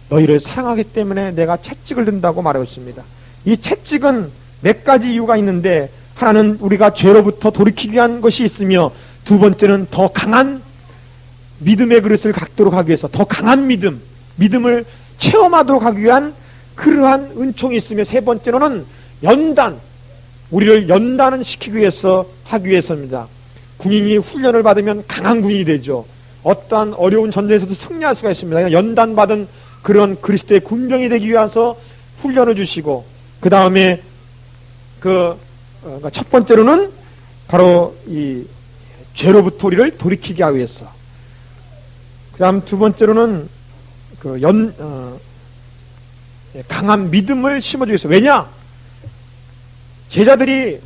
너희를 사랑하기 때문에 내가 채찍을 든다고 말하고 있습니다. 이 채찍은 몇 가지 이유가 있는데 하나는 우리가 죄로부터 돌이키기 위한 것이 있으며 두 번째는 더 강한 믿음의 그릇을 갖도록 하기 위해서 더 강한 믿음을 체험하도록 하기 위한 그러한 은총이 있으며 세 번째로는 우리를 연단을 시키기 위해서 하기 위해서입니다. 군인이 훈련을 받으면 강한 군인이 되죠. 어떠한 어려운 전쟁에서도 승리할 수가 있습니다. 연단받은 그런 그리스도의 군병이 되기 위해서 훈련을 주시고 그 다음에 첫 번째로는 바로 이 죄로부터 우리를 돌이키게 하기 위해서 그 다음 두 번째로는 강한 믿음을 심어주기 위해서 왜냐? 제자들이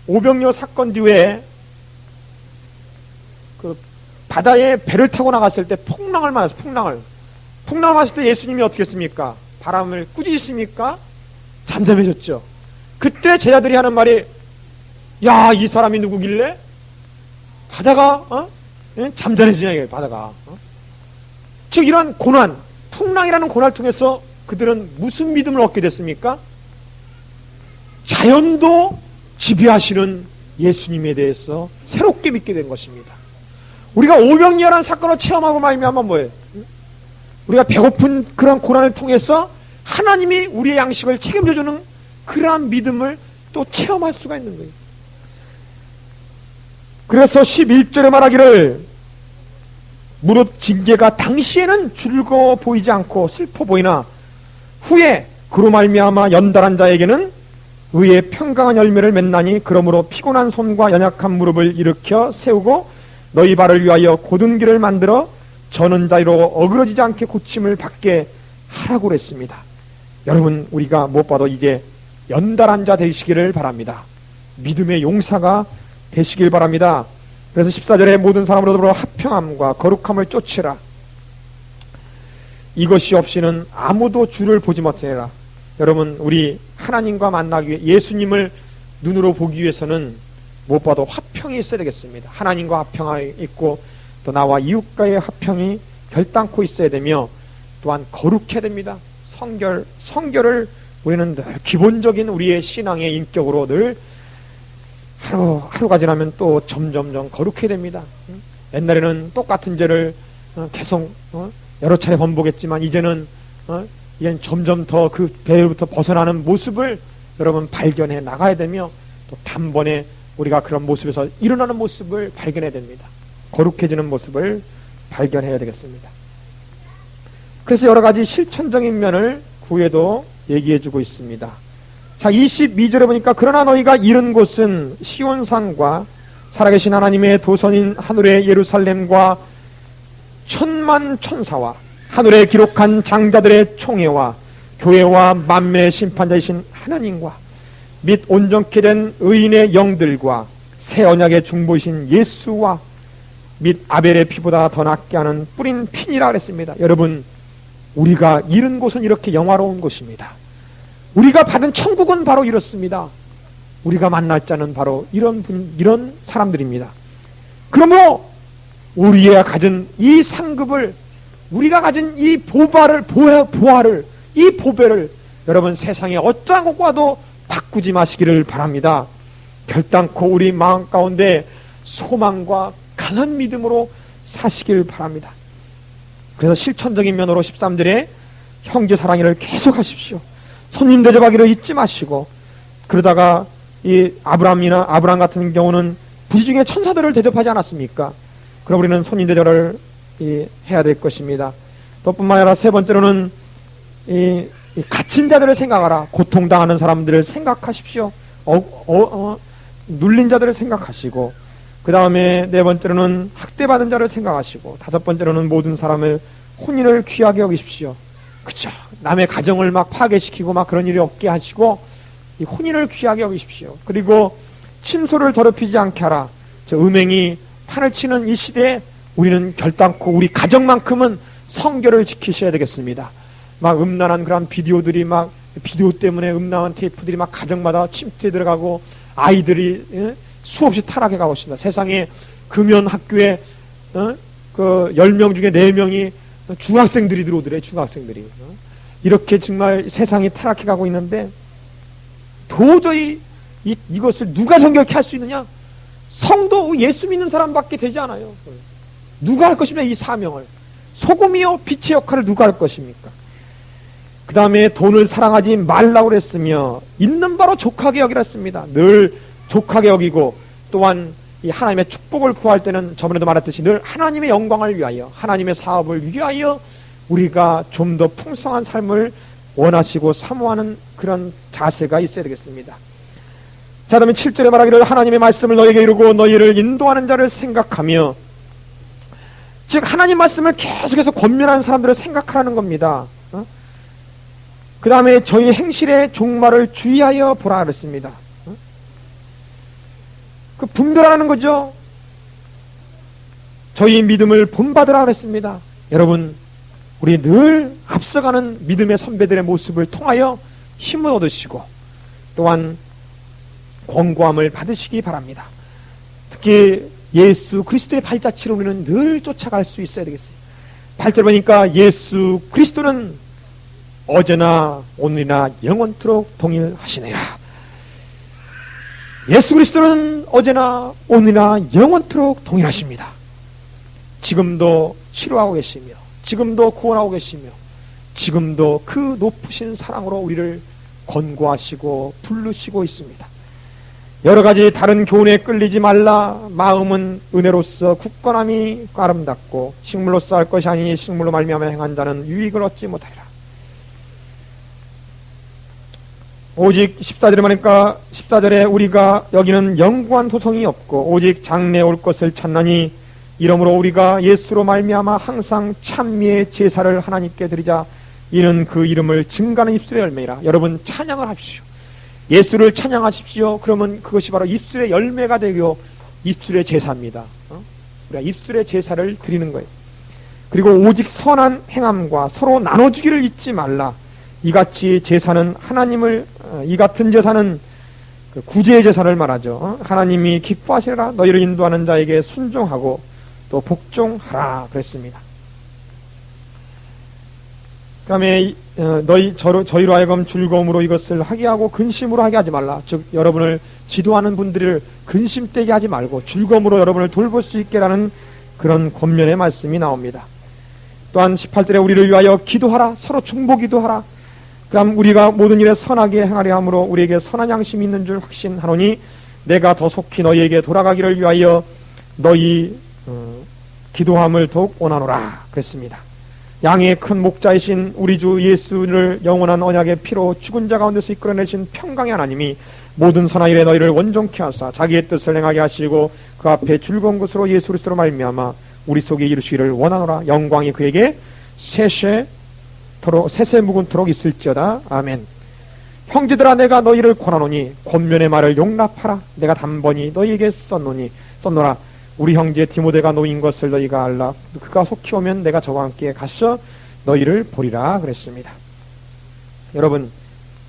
오병이어 사건 뒤에 바다에 배를 타고 나갔을 때 풍랑을 맞았어요. 풍랑을 맞았을 때 예수님이 어떻게 했습니까? 바람을 꾸짖습니까? 잠잠해졌죠. 그때 제자들이 하는 말이 야, 이 사람이 누구길래 바다가 잠잠해지냐 이게 바다가. 즉 이러한 고난, 풍랑이라는 고난을 통해서 그들은 무슨 믿음을 얻게 됐습니까? 자연도 지배하시는 예수님에 대해서 새롭게 믿게 된 것입니다. 우리가 오병이어라는 사건을 체험하고 말미암아 뭐예요? 우리가 배고픈 그런 고난을 통해서 하나님이 우리의 양식을 책임져주는 그러한 믿음을 또 체험할 수가 있는 거예요. 그래서 11절에 말하기를 무릇 징계가 당시에는 즐거워 보이지 않고 슬퍼 보이나 후에 그로 말미암아 연단한 자에게는 의의 평강한 열매를 맺나니 그러므로 피곤한 손과 연약한 무릎을 일으켜 세우고 너희 발을 위하여 곧은 길을 만들어 저는 자유로 어그러지지 않게 고침을 받게 하라고 그랬습니다. 여러분 우리가 무엇보다도 이제 연달한 자 되시기를 바랍니다. 믿음의 용사가 되시길 바랍니다. 그래서 14절에 모든 사람으로 더불어 화평함과 거룩함을 쫓으라. 이것이 없이는 아무도 주를 보지 못하리라. 여러분 우리 하나님과 만나기 위해 예수님을 눈으로 보기 위해서는 무엇보다도 화평이 있어야 되겠습니다. 하나님과 화평이 있고 또 나와 이웃과의 화평이 결단코 있어야 되며 또한 거룩해야 됩니다. 성결을 우리는 늘 기본적인 우리의 신앙의 인격으로 늘 하루가 지나면 또 점점점 거룩해야 됩니다. 옛날에는 똑같은 죄를 계속 여러 차례 번복했지만 이제는 점점 더 그 배로부터 벗어나는 모습을 여러분 발견해 나가야 되며 또 단번에 우리가 그런 모습에서 일어나는 모습을 발견해야 됩니다. 거룩해지는 모습을 발견해야 되겠습니다. 그래서 여러 가지 실천적인 면을 구에도 얘기해주고 있습니다. 자, 22절에 보니까 그러나 너희가 이른 곳은 시온산과 살아계신 하나님의 도선인 하늘의 예루살렘과 천만 천사와 하늘에 기록한 장자들의 총회와 교회와 만민의 심판자이신 하나님과 및 온전케 된 의인의 영들과 새 언약의 중보이신 예수와 및 아벨의 피보다 더 낫게 하는 뿌린 핀이라 그랬습니다. 여러분 우리가 이른 곳은 이렇게 영화로운 곳입니다. 우리가 받은 천국은 바로 이렇습니다. 우리가 만날 자는 바로 이런 사람들입니다. 그러므로 우리가 가진 이 상급을 우리가 가진 이 보화를 이 보배를 여러분 세상에 어떠한 것과도 바꾸지 마시기를 바랍니다. 결단코 우리 마음 가운데 소망과 강한 믿음으로 사시길 바랍니다. 그래서 실천적인 면으로 13절에 형제 사랑을 계속 하십시오. 손님 대접하기를 잊지 마시고 그러다가 이 아브람 같은 경우는 부지 중에 천사들을 대접하지 않았습니까? 그럼 우리는 손님 대접을 해야 될 것입니다. 또 뿐만 아니라 세 번째로는 이 갇힌 자들을 생각하라. 고통당하는 사람들을 생각하십시오. 눌린 자들을 생각하시고 그 다음에 네 번째로는 학대받은 자를 생각하시고, 다섯 번째로는 모든 사람을 혼인을 귀하게 여기십시오. 그쵸? 남의 가정을 막 파괴시키고 막 그런 일이 없게 하시고 이 혼인을 귀하게 여기십시오. 그리고 친소를 더럽히지 않게 하라. 저 음행이 판을 치는 이 시대에 우리는 결단코 우리 가정만큼은 성결을 지키셔야 되겠습니다. 막 음란한 그런 비디오들이 막 비디오 때문에 음란한 테이프들이 막 가정마다 침투해 들어가고 아이들이 수없이 타락해 가고 있습니다. 세상에 금연 학교에 그 10명 중에 4명이 중학생들이 들어오더래. 중학생들이 이렇게 정말 세상이 타락해 가고 있는데 도저히 이것을 누가 정결케 할 수 있느냐? 성도 예수 믿는 사람밖에 되지 않아요. 누가 할 것입니까? 이 사명을 소금이요 빛의 역할을 누가 할 것입니까? 그 다음에 돈을 사랑하지 말라고 그랬으며 있는 바로 족하게 여기라 했습니다. 늘 족하게 여기고 또한 이 하나님의 축복을 구할 때는 저번에도 말했듯이 늘 하나님의 영광을 위하여 하나님의 사업을 위하여 우리가 좀 더 풍성한 삶을 원하시고 사모하는 그런 자세가 있어야 되겠습니다. 자, 그다음에 7절에 말하기를 하나님의 말씀을 너에게 이루고 너희를 인도하는 자를 생각하며, 즉 하나님 말씀을 계속해서 권면하는 사람들을 생각하라는 겁니다. 그 다음에 저희 행실의 종말을 주의하여 보라 그랬습니다. 그 분별하는 거죠. 저희 믿음을 본받으라 그랬습니다. 여러분, 우리 늘 앞서가는 믿음의 선배들의 모습을 통하여 힘을 얻으시고 또한 권고함을 받으시기 바랍니다. 특히 예수 그리스도의 발자취로 우리는 늘 쫓아갈 수 있어야 되겠어요. 8절 보니까 예수 그리스도는 어제나 오늘이나 영원토록 동일하시니라. 예수 그리스도는 어제나 오늘이나 영원토록 동일하십니다. 지금도 치료하고 계시며 지금도 구원하고 계시며 지금도 그 높으신 사랑으로 우리를 권고하시고 부르시고 있습니다. 여러가지 다른 교훈에 끌리지 말라. 마음은 은혜로서 굳건함이 아름답고 식물로서 할 것이 아니니 식물로 말미암아 행한 자는 유익을 얻지 못하리라. 오직 14절에 말하니까 14절에 우리가 여기는 영구한 도성이 없고 오직 장래 올 것을 찾나니 이러므로 우리가 예수로 말미암아 항상 찬미의 제사를 하나님께 드리자. 이는 그 이름을 증가하는 입술의 열매이라. 여러분 찬양을 하십시오. 예수를 찬양하십시오. 그러면 그것이 바로 입술의 열매가 되고 입술의 제사입니다. 우리가 입술의 제사를 드리는 거예요. 그리고 오직 선한 행함과 서로 나눠주기를 잊지 말라. 이같이 제사는 하나님을 이 같은 제사는 그 구제의 제사를 말하죠. 하나님이 기뻐하시라. 너희를 인도하는 자에게 순종하고 또 복종하라 그랬습니다. 그 다음에 저희로 하여금 즐거움으로 이것을 하게 하고 근심으로 하게 하지 말라. 즉 여러분을 지도하는 분들을 근심되게 하지 말고 즐거움으로 여러분을 돌볼 수 있게라는 그런 권면의 말씀이 나옵니다. 또한 18절에 우리를 위하여 기도하라. 서로 중보기도하라. 그럼 우리가 모든 일에 선하게 행하려 함으로 우리에게 선한 양심이 있는 줄 확신하노니 내가 더 속히 너희에게 돌아가기를 위하여 너희 기도함을 더욱 원하노라 그랬습니다. 양의 큰 목자이신 우리 주 예수를 영원한 언약의 피로 죽은 자 가운데서 이끌어내신 평강의 하나님이 모든 선한 일에 너희를 원종케 하사 자기의 뜻을 행하게 하시고 그 앞에 즐거운 것으로 예수 그리스도로 말미암아 우리 속에 이루시기를 원하노라. 영광이 그에게 세세 묵은토록 있을지어다. 아멘. 형제들아 내가 너희를 권하노니 권면의 말을 용납하라. 내가 단번이 너희에게 썼노라. 우리 형제 디모데가 노인 것을 너희가 알라. 그가 속히 오면 내가 저와 함께 가서 너희를 보리라 그랬습니다. 여러분,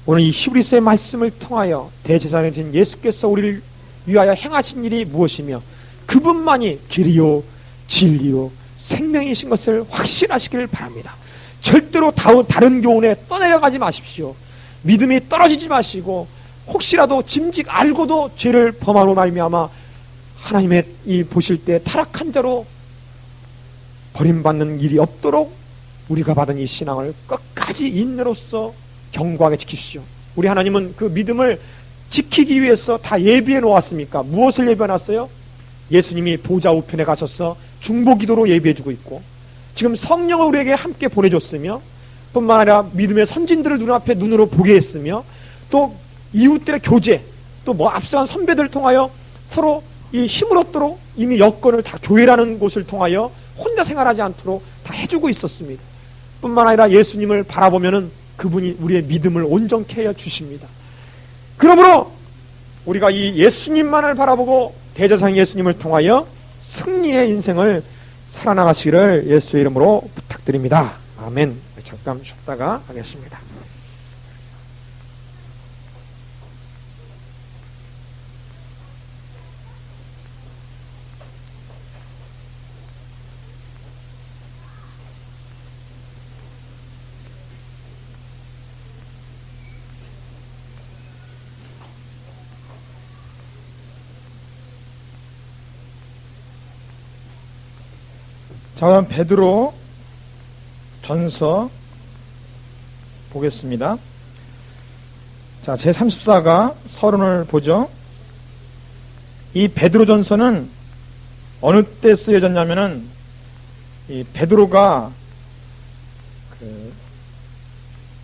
오늘 이 히브리서의 말씀을 통하여 대제사장이신 예수께서 우리를 위하여 행하신 일이 무엇이며 그분만이 길이요 진리요 생명이신 것을 확신하시길 바랍니다. 절대로 다른 교훈에 떠내려가지 마십시오. 믿음이 떨어지지 마시고 혹시라도 짐짓 알고도 죄를 범하로 말미암아 하나님의 이 보실 때 타락한 자로 버림받는 일이 없도록 우리가 받은 이 신앙을 끝까지 인내로서 견고하게 지키십시오. 우리 하나님은 그 믿음을 지키기 위해서 다 예비해 놓았습니까? 무엇을 예비해 놨어요? 예수님이 보좌 우편에 가셔서 중보기도로 예비해 주고 있고 지금 성령을 우리에게 함께 보내줬으며 뿐만 아니라 믿음의 선진들을 눈앞에 눈으로 보게 했으며 또 이웃들의 교제 또 앞서간 선배들을 통하여 서로 이 힘을 얻도록 이미 여건을 다 교회라는 곳을 통하여 혼자 생활하지 않도록 다 해주고 있었습니다. 뿐만 아니라 예수님을 바라보면은 그분이 우리의 믿음을 온전케 해 주십니다. 그러므로 우리가 이 예수님만을 바라보고 대제사장 예수님을 통하여 승리의 인생을 살아나가시기를 예수의 이름으로 부탁드립니다. 아멘. 잠깐 쉬었다가 하겠습니다. 자, 그럼 베드로 전서 보겠습니다. 자, 제34가 서론을 보죠. 이 베드로 전서는 어느 때 쓰여졌냐면은 이 베드로가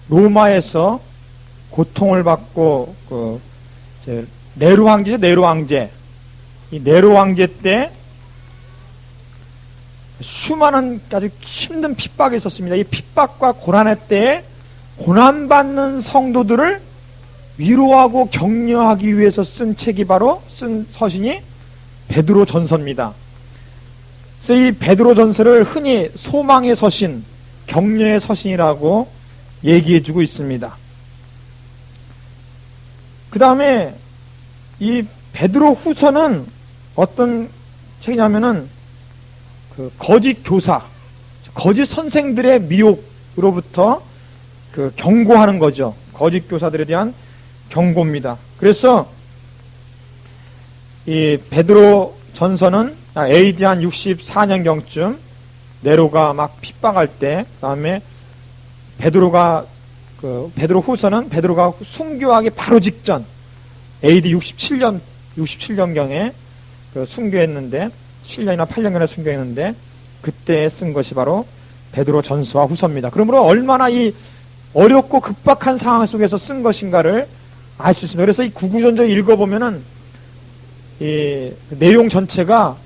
로마에서 고통을 받고 네로 황제죠. 네로 황제. 이 네로 황제 때 수많은 아주 힘든 핍박이 있었습니다. 이 핍박과 고난의 때에 고난받는 성도들을 위로하고 격려하기 위해서 쓴 책이 바로 쓴 서신이 베드로 전서입니다. 그래서 이 베드로 전서를 흔히 소망의 서신, 격려의 서신이라고 얘기해주고 있습니다. 그 다음에 이 베드로 후서는 어떤 책이냐면은 거짓 교사, 거짓 선생들의 미혹으로부터 경고하는 거죠. 거짓 교사들에 대한 경고입니다. 그래서 이 베드로 전서는 AD 한 64년경쯤 네로가 막 핍박할 때, 그다음에 베드로 후서는 베드로가 순교하기 바로 직전 AD 67년경에 순교했는데 7년이나 8년간에 순교했는데 그때 쓴 것이 바로 베드로 전서와 후서입니다. 그러므로 얼마나 이 어렵고 급박한 상황 속에서 쓴 것인가를 알 수 있습니다. 그래서 이 구구전서 읽어보면은 이 내용 전체가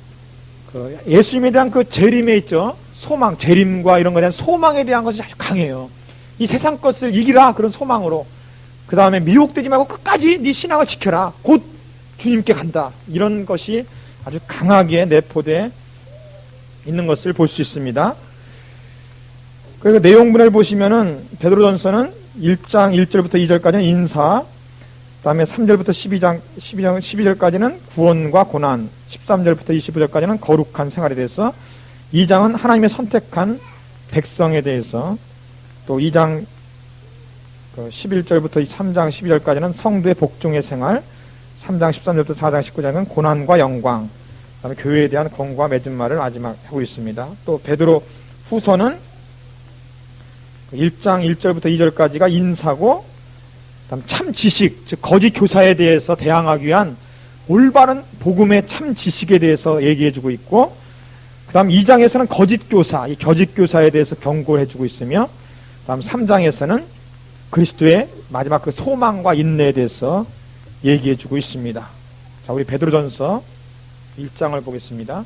예수님에 대한 재림에 있죠. 소망, 재림과 이런 것에 대한 소망에 대한 것이 아주 강해요. 이 세상 것을 이기라 그런 소망으로, 그 다음에 미혹되지 말고 끝까지 네 신앙을 지켜라. 곧 주님께 간다. 이런 것이 아주 강하게 내포되어 있는 것을 볼 수 있습니다. 그리고 내용분을 보시면은 베드로전서는 1장 1절부터 2절까지는 인사, 그 다음에 3절부터 12절까지는 구원과 고난, 13절부터 25절까지는 거룩한 생활에 대해서, 2장은 하나님의 선택한 백성에 대해서, 또 2장 11절부터 3장 12절까지는 성도의 복종의 생활, 3장 13절부터 4장 19절은 고난과 영광, 그 다음에 교회에 대한 권고와 맺은 말을 마지막하고 있습니다. 또 베드로 후서는 1장 1절부터 2절까지가 인사고, 그 다음 참 지식, 즉 거짓 교사에 대해서 대항하기 위한 올바른 복음의 참 지식에 대해서 얘기해주고 있고, 그 다음 2장에서는 거짓 교사, 이 거짓 교사에 대해서 경고해주고 있으며, 그 다음 3장에서는 그리스도의 마지막 소망과 인내에 대해서 얘기해주고 있습니다. 자, 우리 베드로전서 1장을 보겠습니다.